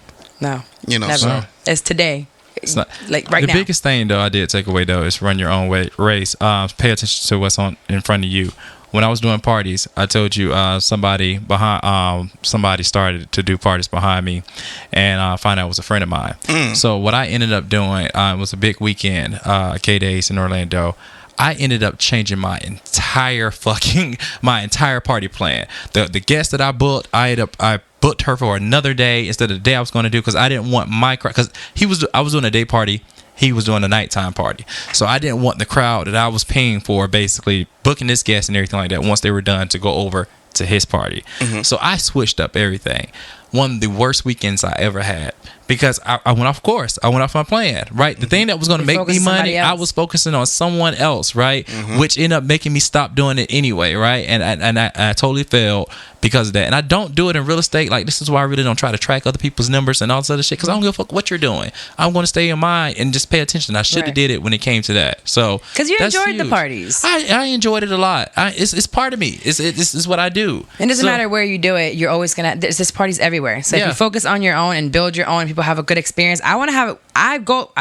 No. Never. So. It's today. It's not, like right the now. The biggest thing, though, I did take away, though, is run your own race. Pay attention to what's in front of you. When I was doing parties, I told you somebody started to do parties behind me, and I found out it was a friend of mine. So what I ended up doing was a big weekend, K-Days in Orlando. I ended up changing my entire party plan. The guest that I booked, I booked her for another day instead of the day I was going to do, because I didn't want my crowd, because I was doing a day party. He was doing a nighttime party. So I didn't want the crowd that I was paying for, basically booking this guest and everything like that, once they were done, to go over to his party. So I switched up everything. One of the worst weekends I ever had, because I went off course. I went off my plan, right? The thing that was going to make me money, I was focusing on someone else, right? Which ended up making me stop doing it anyway, right? And I totally failed because of that. And I don't do it in real estate. Like, this is why I really don't try to track other people's numbers and all this other shit, because I don't give a fuck what you're doing. I'm going to stay in mine and just pay attention. I should have did it when it came to that. So because you enjoyed the parties. I enjoyed it a lot. It's part of me. It's what I do. It doesn't matter where you do it. You're always gonna. There's parties everywhere. everywhere. So if you focus on your own and build your own and people have a good experience, I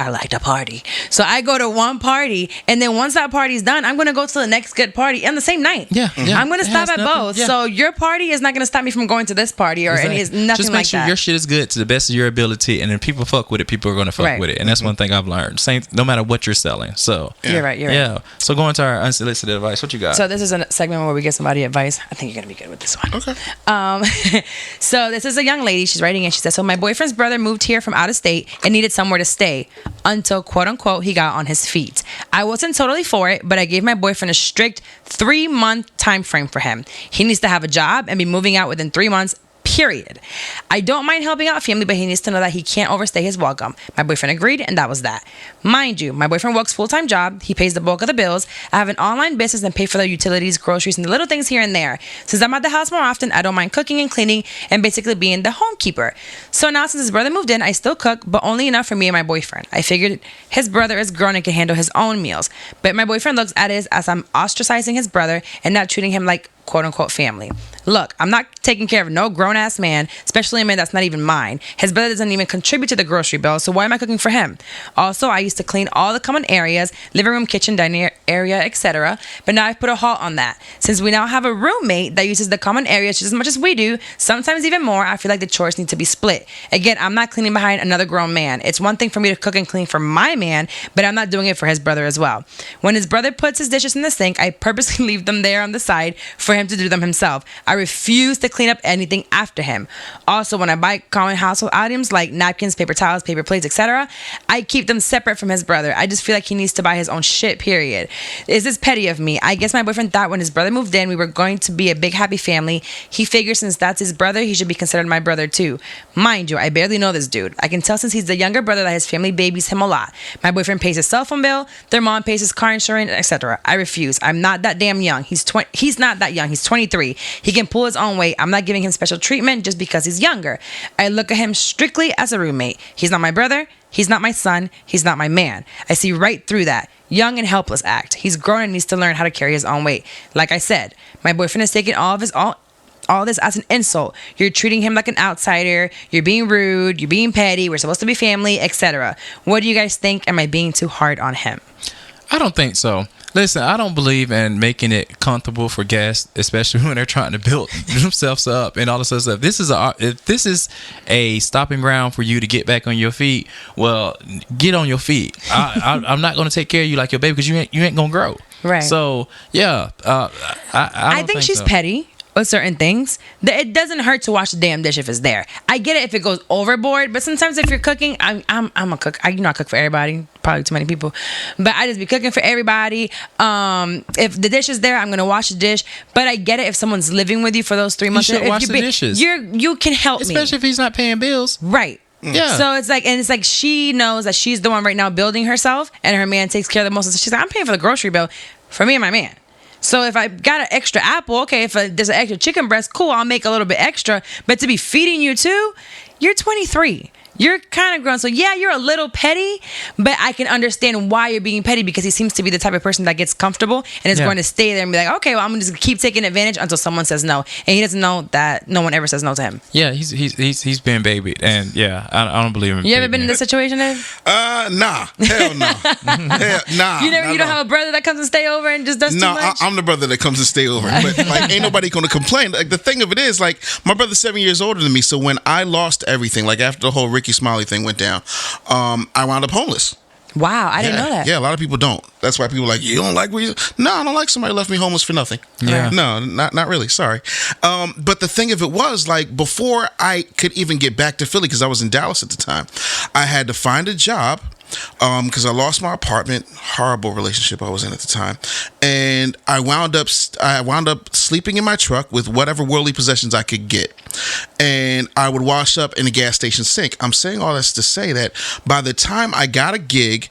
like to party. So I go to one party, and then once that party's done, I'm going to go to the next good party on the same night. Yeah. I'm going to stop at both. Yeah. So your party is not going to stop me from going to this party or any, nothing like that. Just make sure your shit is good to the best of your ability, and then people fuck with it, people are going to fuck with it. And that's one thing I've learned. Same, no matter what you're selling. So You're right. Yeah. So going to our unsolicited advice. What you got? So this is a segment where we give somebody advice. I think you're going to be good with this one. Okay. So this is a young lady. She's writing in. She says, so my boyfriend's brother moved here from out of state and needed somewhere to stay until, quote unquote, he got on his feet. I wasn't totally for it, but I gave my boyfriend a strict 3-month time frame for him. He needs to have a job and be moving out within 3 months. Period. I don't mind helping out family, but he needs to know that he can't overstay his welcome. My boyfriend agreed, and that was that. Mind you, my boyfriend works full-time job. He pays the bulk of the bills. I have an online business and pay for the utilities, groceries, and the little things here and there. Since I'm at the house more often, I don't mind cooking and cleaning and basically being the homekeeper. So now since his brother moved in, I still cook, but only enough for me and my boyfriend. I figured his brother is grown and can handle his own meals. But my boyfriend looks at it as I'm ostracizing his brother and not treating him like quote unquote family. Look, I'm not taking care of no grown ass man, especially a man that's not even mine. His brother doesn't even contribute to the grocery bill, so why am I cooking for him? Also, I used to clean all the common areas, living room, kitchen, dining area, etc. But now I've put a halt on that. Since we now have a roommate that uses the common areas just as much as we do, sometimes even more, I feel like the chores need to be split. Again, I'm not cleaning behind another grown man. It's one thing for me to cook and clean for my man, but I'm not doing it for his brother as well. When his brother puts his dishes in the sink, I purposely leave them there on the side for him to do them himself. I refuse to clean up anything after him. Also, when I buy common household items like napkins, paper towels, paper plates, etc., I keep them separate from his brother. I just feel like he needs to buy his own shit, period. Is this petty of me? I guess my boyfriend thought when his brother moved in, we were going to be a big happy family. He figures since that's his brother, he should be considered my brother too. Mind you, I barely know this dude. I can tell since he's the younger brother that his family babies him a lot. My boyfriend pays his cell phone bill, their mom pays his car insurance, etc. I refuse. I'm not that damn young. He's not that young. He's 23. He can pull his own weight. I'm not giving him special treatment just because he's younger. I look at him strictly as a roommate. He's not my brother. He's not my son. He's not my man. I see right through that. Young and helpless act. He's grown and needs to learn how to carry his own weight. Like I said, my boyfriend is taking all this as an insult. You're treating him like an outsider. You're being rude. You're being petty. We're supposed to be family, etc. What do you guys think? Am I being too hard on him? I don't think so. Listen, I don't believe in making it comfortable for guests, especially when they're trying to build themselves up and all this other stuff. If this is a stopping ground for you to get back on your feet, well, get on your feet. I'm not going to take care of you like your baby because you ain't going to grow. Right. So, yeah. I think she's petty with certain things. It doesn't hurt to wash the damn dish if it's there. I get it if it goes overboard, but sometimes if you're cooking, I'm a cook. I cook for everybody. Probably too many people, but I just be cooking for everybody. If the dish is there, I'm gonna wash the dish. But I get it if someone's living with you for those 3 months. You should wash the dishes. You can help me, especially if he's not paying bills. Right. Yeah. So it's like she knows that she's the one right now building herself, and her man takes care of the most. So she's like, I'm paying for the grocery bill for me and my man. So if I got an extra apple, okay, if there's an extra chicken breast, cool, I'll make a little bit extra. But to be feeding you too, you're 23. You're kind of grown. So yeah, you're a little petty, but I can understand why you're being petty because he seems to be the type of person that gets comfortable and is going to stay there and be like, okay, well, I'm going to just keep taking advantage until someone says no. And he doesn't know that no one ever says no to him. Yeah, he's been babied. And yeah, I don't believe him. You ever been in this situation, Ed? Nah. Hell no. Nah. You don't have a brother that comes and stay over and just does too much? I'm the brother that comes and stay over. But like, ain't nobody going to complain. Like, the thing of it is, like, my brother's 7 years older than me. So when I lost everything, like after the whole Ricky Smiley thing went down, I wound up homeless. Wow, I didn't know that. Yeah, a lot of people don't. That's why people are like, you don't like where you... No, I don't like somebody left me homeless for nothing. Yeah. No, not really. Sorry. But the thing of it was, like, before I could even get back to Philly, because I was in Dallas at the time, I had to find a job because I lost my apartment. Horrible relationship I was in at the time, and I wound up sleeping in my truck with whatever worldly possessions I could get, and I would wash up in a gas station sink. I'm saying all this to say that by the time I got a gig,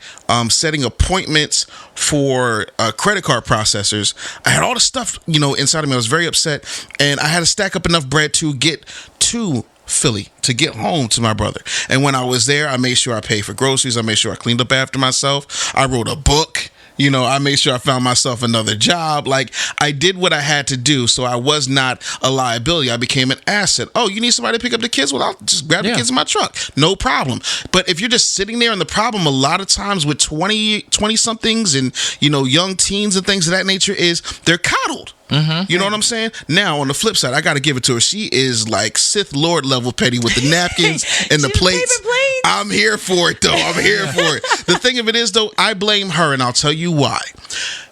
setting appointments for credit card processors, I had all the stuff inside of me. I was very upset, and I had to stack up enough bread to get to Philly to get home to my brother. And when I was there, I made sure I paid for groceries. I made sure I cleaned up after myself. I wrote a book. You know, I made sure I found myself another job. Like, I did what I had to do, so I was not a liability. I became an asset. Oh, you need somebody to pick up the kids? Well, I'll just grab the kids in my truck. No problem. But if you're just sitting there, and the problem a lot of times with 20-somethings and, you know, young teens and things of that nature is they're coddled. You know what I'm saying? Now, on the flip side, I got to give it to her. She is like Sith Lord level petty with the napkins and the plates. I'm here for it, though. I'm here for it. The thing of it is, though, I blame her, and I'll tell you why.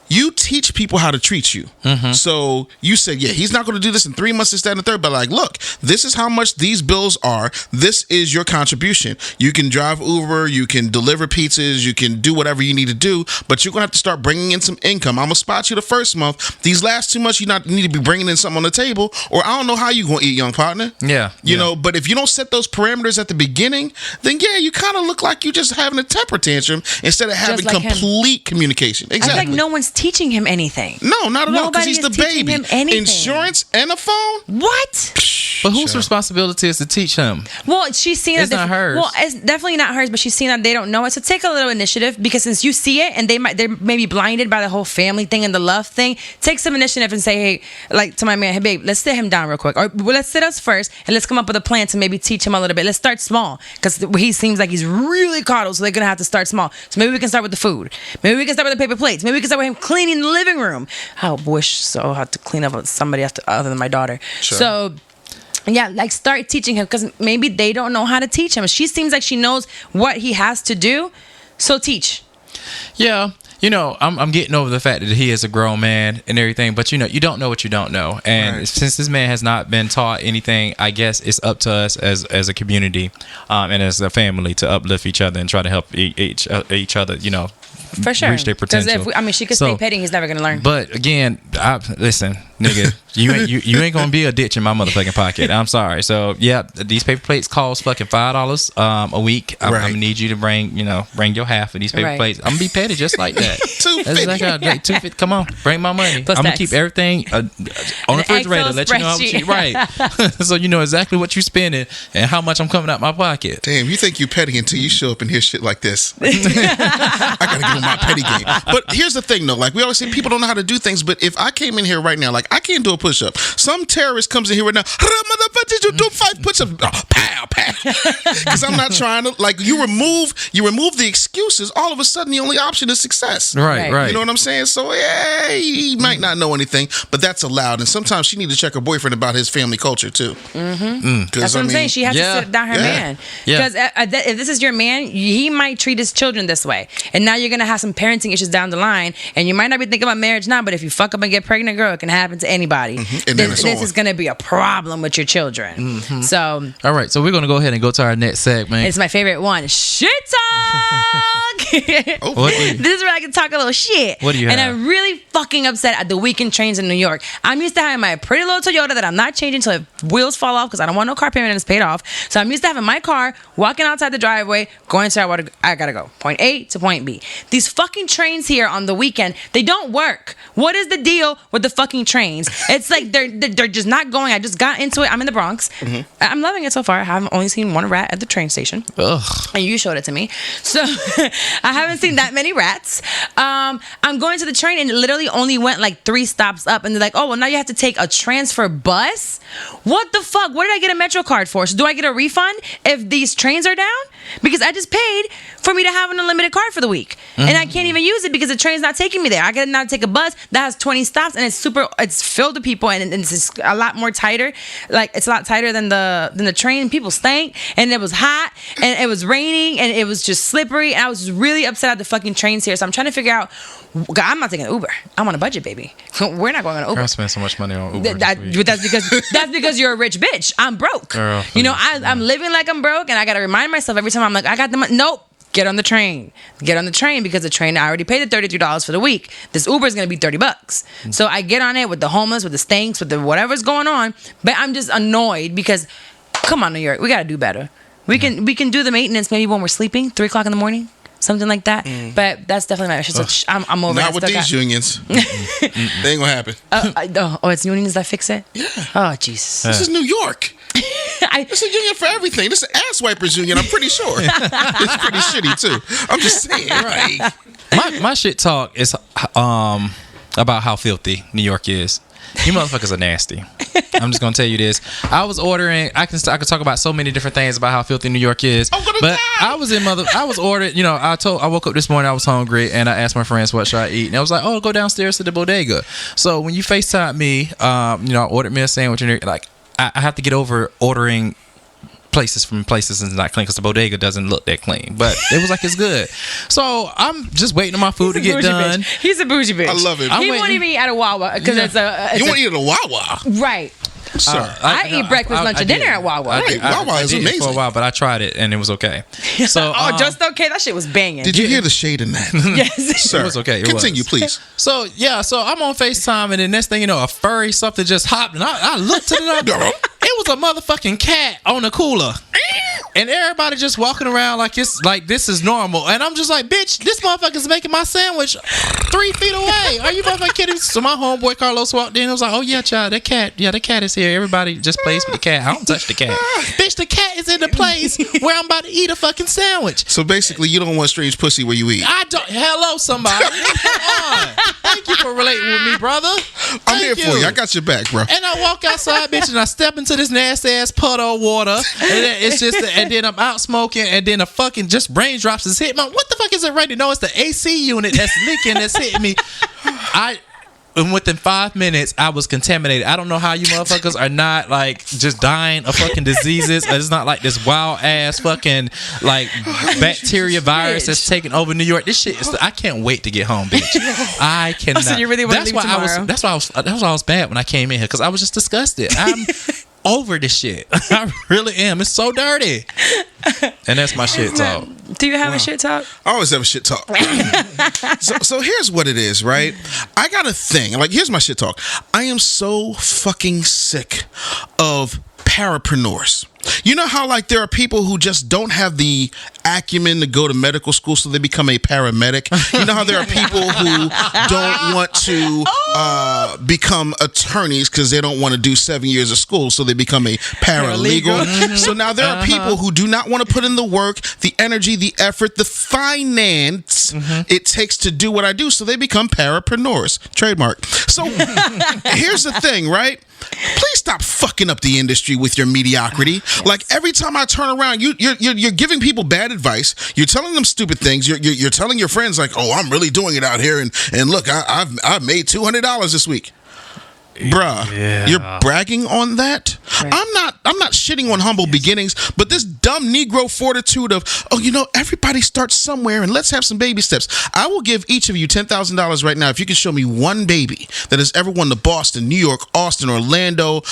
You teach people how to treat you. So you said, yeah, he's not going to do this in 3 months, this, that, and the third. But like, look, this is how much these bills are. This is your contribution. You can drive Uber. You can deliver pizzas. You can do whatever you need to do. But you're going to have to start bringing in some income. I'm going to spot you the first month. These last 2 months, you need to be bringing in something on the table. Or I don't know how you're going to eat, young partner. You know, but if you don't set those parameters at the beginning, then yeah, you kind of look like you're just having a temper tantrum instead of having complete communication. Exactly. I feel like no one's teaching him anything. No, not at all, because he's the baby. Insurance and a phone? What? But whose responsibility is to teach him? Well, she's seen it's not hers. Well, it's definitely not hers, but she's seen that they don't know it. So take a little initiative, because since you see it and they're maybe blinded by the whole family thing and the love thing, take some initiative and say, hey, like to my man, hey babe, let's sit him down real quick. Or well, let's sit us first and let's come up with a plan to maybe teach him a little bit. Let's start small, because he seems like he's really coddled, so they're gonna have to start small. So maybe we can start with the food. Maybe we can start with the paper plates. Maybe we can start with him cleaning the living room. I wish so. I had to clean up with somebody other than my daughter. Sure. So yeah, like start teaching him, because maybe they don't know how to teach him. She seems like she knows what he has to do, so teach. Yeah, you know, I'm getting over the fact that he is a grown man and everything, but you know, you don't know what you don't know. And since this man has not been taught anything, I guess it's up to us as a community and as a family to uplift each other and try to help each other, you know, for sure, reach their potential. Because she could stay petty, he's never gonna learn. But again, listen, nigga, you ain't gonna be a ditch in my motherfucking pocket. I'm sorry. So yeah, these paper plates cost fucking $5 a week. I'm gonna need you to bring your half of these paper plates. I'm gonna be petty just like that. $250. Come on, bring my money. Plus I'm gonna keep everything on the refrigerator. Let you know how much you right. So you know exactly what you're spending and how much I'm coming out my pocket. Damn, you think you petty until you show up and hear shit like this. I gotta give him my petty game. But here's the thing, though. Like we always say, people don't know how to do things. But if I came in here right now, like I can't do a push-up. Some terrorist comes in here right now. Did you do 5 push-ups? Oh, pow, pow. Because I'm not trying to. Like you remove the excuses. All of a sudden, the only option is success. Right. You know what I'm saying? So yeah, he might not know anything, but that's allowed. And sometimes she need to check her boyfriend about his family culture too. That's what I'm saying. She has to sit down her man. Because if this is your man, he might treat his children this way, and now you're gonna have some parenting issues down the line, and you might not be thinking about marriage now, but if you fuck up and get pregnant, girl, it can happen to anybody. And then this is gonna be a problem with your children. So all right, so we're gonna go ahead and go to our next segment. It's my favorite one, shit talk. This is where I can talk a little shit. What do you have? And I'm really fucking upset at the weekend trains in New York. I'm used to having my pretty little Toyota that I'm not changing until the wheels fall off, because I don't want no car payment and it's paid off. So I'm used to having my car, walking outside the driveway, going to where I gotta go, point A to point B. These fucking trains here on the weekend, they don't work. What is the deal with the fucking trains? It's like they're just not going. I just got into it. I'm in the Bronx. I'm loving it so far. I haven't only seen one rat at the train station. And you showed it to me. So I haven't seen that many rats. I'm going to the train and it literally only went like 3 stops up, and they're like, oh, well, now you have to take a transfer bus? What the fuck? What did I get a Metro card for? So do I get a refund if these trains are down? Because I just paid for me to have an unlimited card for the week. And I can't even use it because the train's not taking me there. I gotta now take a bus that has 20 stops, and it's filled with people, and it's just a lot more tighter. Like it's a lot tighter than the train. People stank, and it was hot, and it was raining, and it was just slippery. And I was just really upset at the fucking trains here. So I'm trying to figure out. God, I'm not taking an Uber. I'm on a budget, baby. We're not going on Uber. I spend so much money on Uber. That's because you're a rich bitch. I'm broke. Girl, you know, I'm living like I'm broke, and I gotta remind myself every time I'm like, I got the money. Nope. Get on the train. Get on the train, because the train, I already paid the $33 for the week. This Uber is going to be $30. So I get on it with the homeless, with the stinks, with the whatever's going on. But I'm just annoyed because, come on, New York, we got to do better. We can do the maintenance maybe when we're sleeping, 3 o'clock in the morning, something like that. But that's definitely my issue. So I'm over it. Not with these unions. They ain't going to happen. It's unions that fix it? Yeah. Oh, Jesus. This is New York. It's a union for everything. This is an ass wipers union, I'm pretty sure. It's pretty shitty, too. I'm just saying, right? My shit talk is about how filthy New York is. You motherfuckers are nasty. I'm just gonna tell you this. I was ordering. I can talk about so many different things about how filthy New York is. But I was ordering. I woke up this morning. I was hungry, and I asked my friends what should I eat, and I was like, oh, go downstairs to the Bodega. So when you FaceTime me, I ordered me a sandwich, and like I have to get over ordering places and not clean because the Bodega doesn't look that clean, but it was like it's good. So I'm just waiting on my food to get done. Bitch. He's a bougie bitch. I love it. He won't even eat at a Wawa because you want to eat at a Wawa, right? Sir, I eat breakfast, lunch, and dinner at Wawa. Right, Wawa is amazing for a while, but I tried it and it was okay. So just okay. That shit was banging. Did you hear the shade in that? Yes, sir. It was okay. Continue, please. So I'm on FaceTime, and the next thing you know, a furry something just hopped, and I looked to the it was a motherfucking cat on a cooler. And everybody just walking around like this is normal. And I'm just like, bitch, this motherfucker's making my sandwich 3 feet away. Are you motherfucking kidding? So my homeboy Carlos walked in and was like, oh yeah, child, the cat is here. Everybody just plays with the cat. I don't touch the cat. Bitch, the cat is in the place where I'm about to eat a fucking sandwich. So basically, you don't want strange pussy where you eat. I don't. Hello, somebody. Come on. Thank you for relating with me, brother. I'm here for you. I got your back, bro. And I walk outside, bitch, and I step into this nasty ass puddle of water, and then it's just, and then I'm out smoking, and then a fucking just raindrops is hitting me. What the fuck is it raining? No, it's the AC unit that's leaking that's hitting me. And within 5 minutes, I was contaminated. I don't know how you motherfuckers are not like just dying of fucking diseases. It's not like this wild ass fucking like bacteria virus that's taking over New York. This shit is. I can't wait to get home, bitch. I cannot. So you really want to leave tomorrow? That's why I was bad when I came in here because I was just disgusted. I'm over this shit. I really am. It's so dirty. And that's my shit talk. Do you have a shit talk? I always have a shit talk. so here's what it is, right? I got a thing. Like, here's my shit talk. I am so fucking sick of parapreneurs. You know how like there are people who just don't have the acumen to go to medical school, so they become a paramedic. You know how there are people who don't want to become attorneys because they don't want to do 7 years of school, so they become a paralegal. So now there are people who do not want to put in the work, the energy, the effort, the finance it takes to do what I do, so they become parapreneurs. Trademark. So here's the thing, right? Please stop fucking up the industry with your mediocrity. Like every time I turn around, you're giving people bad advice. You're telling them stupid things. You're telling your friends like, "Oh, I'm really doing it out here," and look, I've made $200 this week. Bruh, you're bragging on that? Right. I'm not shitting on humble beginnings, but this dumb Negro fortitude of, everybody starts somewhere and let's have some baby steps. I will give each of you $10,000 right now if you can show me one baby that has ever won the Boston, New York, Austin, Orlando,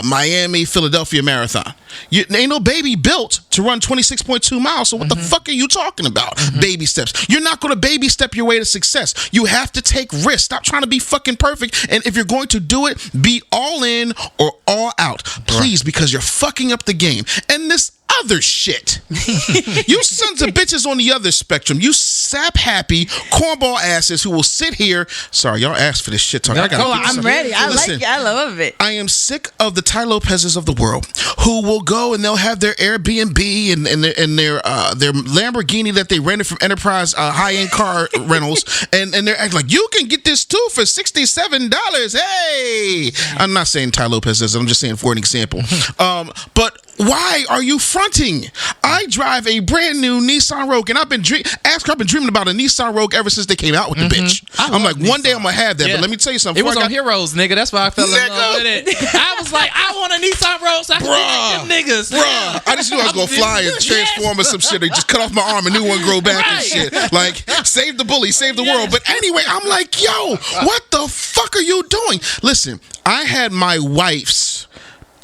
Miami, Philadelphia Marathon. Ain't no baby built to run 26.2 miles, so what the fuck are you talking about? Baby steps. You're not going to baby step your way to success. You have to take risks. Stop trying to be fucking perfect, and if you're going to do it, be all in or all out. Please, because you're fucking up the game. And this other shit. You sons of bitches on the other spectrum. You sap happy cornball asses who will sit here. Sorry, y'all asked for this shit talk. I'm ready. I like it. I love it. I am sick of the Ty Lopez's of the world who will go and they'll have their Airbnb and their Lamborghini that they rented from Enterprise high-end car rentals, and they're acting like, you can get this too for $67. Hey, I'm not saying Ty Lopez does. I'm just saying for an example. But why are you fronting? I drive a brand new Nissan Rogue, and I've been dreaming about a Nissan Rogue ever since they came out with the bitch. I'm like, one day I'm gonna have that, but let me tell you something. It was on Heroes, nigga. That's why I fell in love with it. I was like, I want a Nissan Rogue so I can get them niggas. Bruh, I just knew I was gonna fly and transform or some shit. They just cut off my arm, a new one grow back and shit. Like, save the bully, save the world. But anyway, I'm like, yo, what the fuck are you doing? Listen, I had my wife's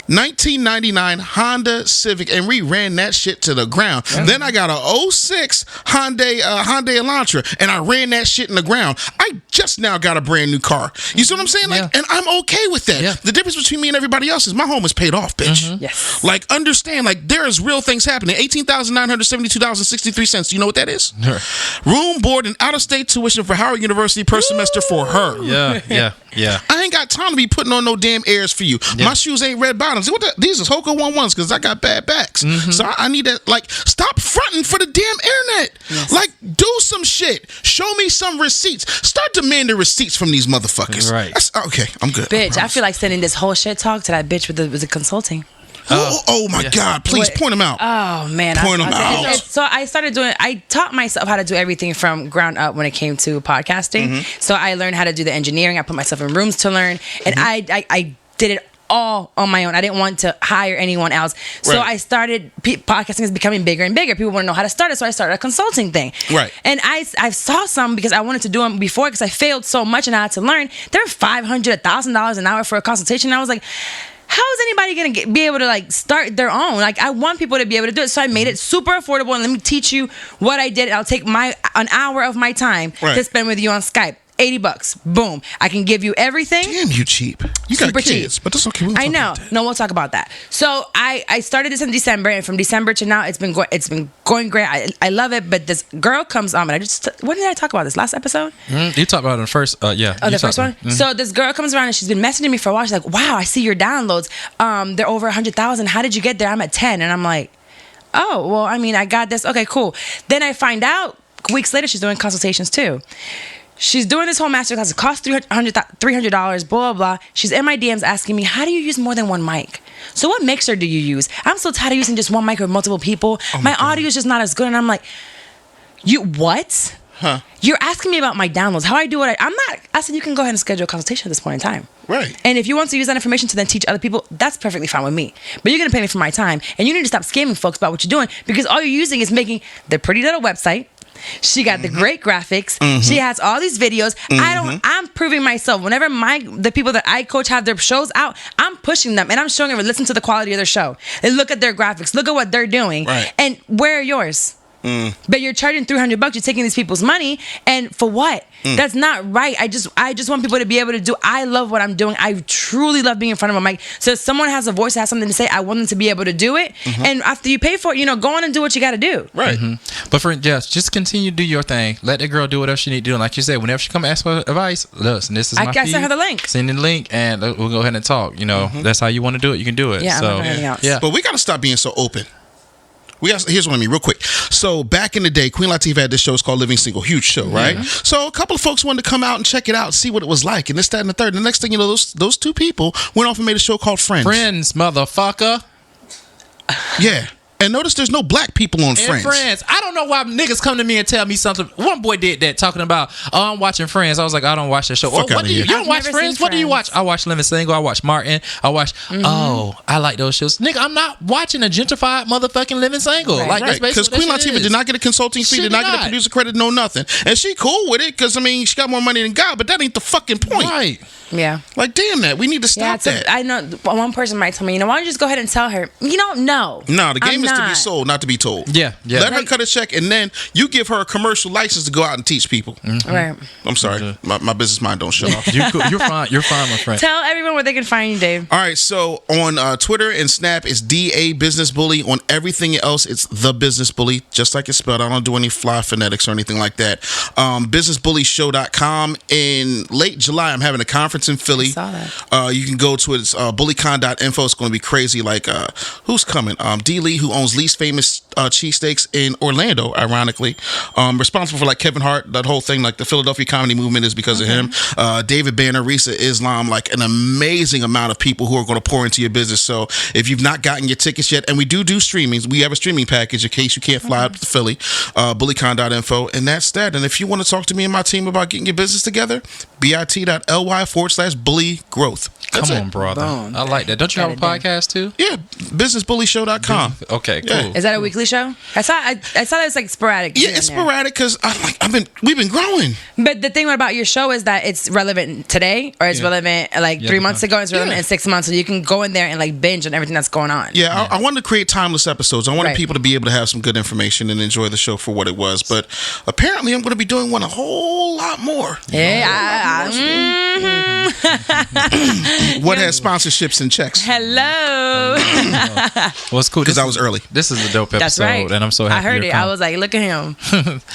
1999 Honda Civic, and we ran that shit to the ground. Then I got a 06 Hyundai Elantra, and I ran that shit in the ground. I just now got a brand new car. You see what I'm saying? Like, and I'm okay with that. Yeah. The difference between me and everybody else is my home is paid off, bitch. Yes. Like, understand, like, there is real things happening. $18,972.63. Do you know what that is? Room, board, and out-of-state tuition for Howard University per semester for her. Yeah. I ain't got time to be putting on no damn airs for you. My shoes ain't red bottom. bottoms. These is Hoka 1-1s because I got bad backs. So I need that. Like, stop fronting for the damn internet. Yes. Like, do some shit. Show me some receipts. Start demanding receipts from these motherfuckers. Right. Okay, I'm good. Bitch, I feel like sending this whole shit talk to that bitch with the consulting. Oh my God! Please point them out. Oh man, point them out. So I started doing. I taught myself how to do everything from ground up when it came to podcasting. So I learned how to do the engineering. I put myself in rooms to learn, and I did it all on my own. I didn't want to hire anyone else. So I started, podcasting is becoming bigger and bigger. People want to know how to start it. So I started a consulting thing. Right. And I saw some because I wanted to do them before because I failed so much and I had to learn. They're $500, $1,000 an hour for a consultation. And I was like, how is anybody going to be able to like start their own? Like, I want people to be able to do it. So I made it super affordable. And let me teach you what I did. I'll take an hour of my time to spend with you on Skype. $80. Boom. I can give you everything. Damn, you cheap. You got kids, but that's okay. I know. No, we'll talk about that. So I started this in December, and from December to now, it's been going great. I love it. But this girl comes on, and when did I talk about this? Last episode? You talked about it in the first. Yeah. Oh, the first one. So this girl comes around, and she's been messaging me for a while. She's like, "Wow, I see your downloads. They're over 100,000. How did you get there? I'm at 10." And I'm like, "Oh, well, I mean, I got this. Okay, cool." Then I find out weeks later she's doing consultations too. She's doing this whole masterclass. It costs $300, blah, blah, blah. She's in my DMs asking me, how do you use more than one mic? So what mixer do you use? I'm so tired of using just one mic with multiple people. My audio is just not as good. And I'm like, you what? Huh? You're asking me about my downloads. How I do what I'm not. I said, you can go ahead and schedule a consultation at this point in time. Right. And if you want to use that information to then teach other people, that's perfectly fine with me. But you're going to pay me for my time. And you need to stop scamming folks about what you're doing because all you're using is making the pretty little website. She got the great graphics. She has all these videos. I'm proving myself. Whenever the people that I coach have their shows out, I'm pushing them and I'm showing them, listen to the quality of their show. And look at their graphics. Look at what they're doing. Right. And where are yours? But you're charging $300. You're taking these people's money, and for what? That's not right. I just want people to be able to do. I love what I'm doing. I truly love being in front of a mic. So if someone has a voice, has something to say, I want them to be able to do it. And after you pay for it, go on and do what you got to do. Right. But just continue to do your thing. Let the girl do whatever she need to do. And like you said, whenever she come ask for advice, listen, this is my feed. I send her the link. Send the link, and we'll go ahead and talk. That's how you want to do it. You can do it. Yeah. So, I'm not anything else. Yeah. But we got to stop being so open. Here's what I mean, real quick. So back in the day, Queen Latifah had this show. It's called Living Single, huge show, right? So a couple of folks wanted to come out and check it out, see what it was like, and this, that, and the third. And the next thing you know, those two people went off and made a show called Friends. Friends, motherfucker. Yeah. And notice there's no black people on Friends. I don't know why niggas come to me and tell me something. One boy did that, talking about, I'm watching Friends. I was like, I don't watch that show. Fuck what do you don't watch Friends? What do you watch? I watch Living Single. I watch Martin. I watch, I like those shows. Nigga, I'm not watching a gentrified motherfucking Living Single. Right. Like, because Queen Latifah did not get a consulting fee, did not get a producer credit, no nothing. And she cool with it because, she got more money than God, but that ain't the fucking point. Right. Yeah. Like, damn that. We need to stop that. I know one person might tell me, why don't you just go ahead and tell her, no. No, the game is to be sold, not to be told. Yeah. Let her cut a check, and then you give her a commercial license to go out and teach people. Right. I'm sorry. My business mind don't shut off. You're fine. You're fine, my friend. Tell everyone where they can find you, Dave. All right. So on Twitter and Snap, it's DA Business Bully. On everything else, it's The Business Bully, just like it's spelled. I don't do any fly phonetics or anything like that. BusinessBullyShow.com. In late July, I'm having a conference in Philly. I saw that. You can go to it. It's bullycon.info. It's going to be crazy. Like, who's coming? D. Lee, who owns Lee's Famous Cheesesteaks in Orlando, ironically. Responsible for, like, Kevin Hart, that whole thing. Like, the Philadelphia comedy movement is because of him. David Banner, Risa Islam, like an amazing amount of people who are going to pour into your business. So if you've not gotten your tickets yet, and we do streamings, we have a streaming package in case you can't fly up to Philly, bullycon.info, and that's that. And if you want to talk to me and my team about getting your business together, bit.ly/bully growth. Come on, brother. I like that. Don't you have a podcast too? Yeah, businessbullyshow.com. Okay, cool. Yeah. Is that a weekly show? I saw it was like sporadic. Yeah, it's sporadic because we've been growing. But the thing about your show is that it's relevant today, or it's relevant like 3 months ago. It's relevant in 6 months, so you can go in there and like binge on everything that's going on. Yeah, I wanted to create timeless episodes. I wanted people to be able to have some good information and enjoy the show for what it was. But apparently, I'm going to be doing one a whole lot more. Yeah. What has sponsorships and checks? Hello. Well, it's cool Because I was early. This is a dope episode, That's right. and I'm so happy. I heard it. I was like, look at him.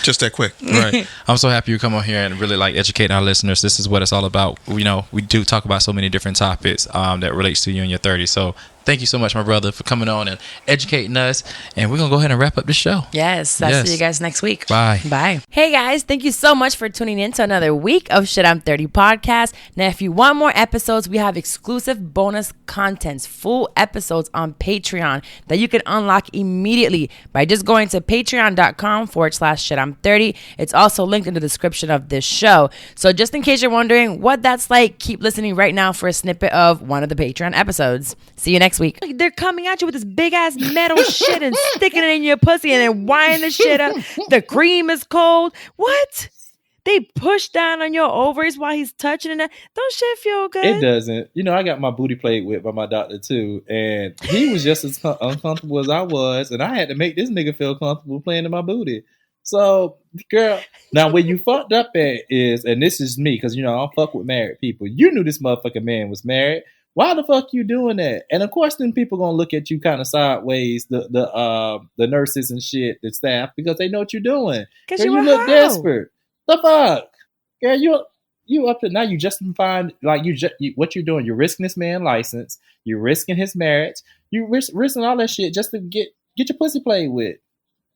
Just that quick. Right. I'm so happy you come on here and really like educate our listeners. This is what it's all about. We do talk about so many different topics that relates to you in your 30s. So thank you so much, my brother, for coming on and educating us. And we're going to go ahead and wrap up the show. Yes. I'll see you guys next week. Bye. Bye. Hey, guys. Thank you so much for tuning in to another week of Shit I'm 30 podcast. Now, if you want more episodes, we have exclusive bonus contents, full episodes on Patreon that you can unlock immediately by just going to patreon.com/Shit I'm 30. It's also linked in the description of this show. So just in case you're wondering what that's like, keep listening right now for a snippet of one of the Patreon episodes. See you next week. They're coming at you with this big ass metal shit and sticking it in your pussy and then winding the shit up. The cream is cold. What? They push down on your ovaries while he's touching it. Don't shit feel good? It doesn't. I got my booty played with by my doctor too, and he was just as uncomfortable as I was, and I had to make this nigga feel comfortable playing in my booty. So, girl, now where you fucked up at is, and this is me, because I don't fuck with married people. You knew this motherfucking man was married. Why the fuck you doing that? And of course, then people gonna look at you kind of sideways, the nurses and shit, the staff, because they know what you're doing. Because you look desperate. The fuck, girl, you up to now? You justifying like what you're doing? You're risking this man's license. You're risking his marriage. You risking all that shit just to get your pussy played with.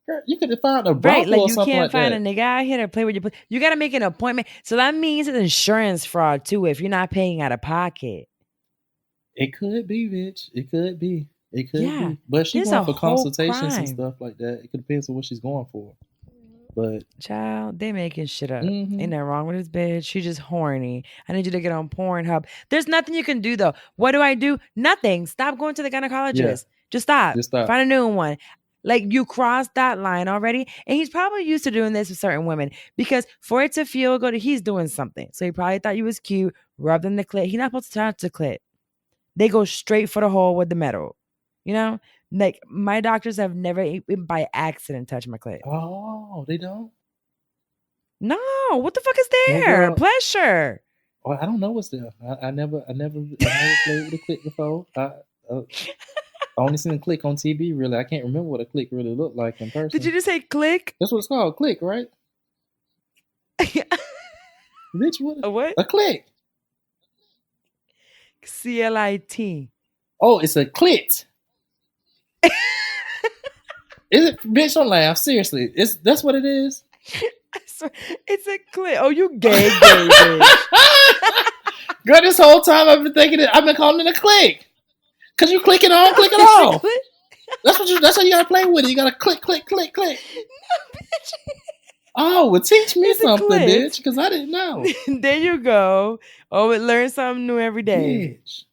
Girl, you could have found a brothel like or you something can't like find that. a nigga out here to play with your pussy. You got to make an appointment. So that means it's insurance fraud too if you're not paying out of pocket. It could be, bitch. It could be. It could be. But she's It's going a for whole consultations and crime. stuff like that. It could depend on what she's going for. But Child, they making shit up. Mhm. Ain't nothing wrong with this bitch. She just horny. I need you to get on Pornhub. There's nothing you can do though. What do I do? Nothing. Stop going to the gynecologist. Yeah. Just stop. Just stop. Find a new one. Like you crossed that line already. And he's probably used to doing this with certain women because for it to feel good, he's doing something. So he probably thought you was cute, rubbed in the clit. He's not supposed to touch the clit. They go straight for the hole with the metal. Like my doctors have never even by accident touched my clit. oh, they don't. No, what the fuck is Well, there? girl- Pleasure. Well, I don't know what's there. I never played with a click before. I only seen a click on TV. Really, I can't remember what a click really looked like in person. Did you just say click? That's what it's called, click, right? Bitch, what? A what? A click. CLIT. Oh, it's a clit. Is it? Bitch, don't laugh. Seriously, that's what it is. I swear, it's a click. Oh, you gay, bitch. Girl, this whole time I've been thinking I've been calling it a click. Cause you click it on, click it It's a off. click? That's how you gotta play with it. You gotta click, click, click, click. No, bitch. Oh, well, teach me It's a something, clit. bitch, because I didn't know. There you go. Oh, we learn something new every day. Bitch.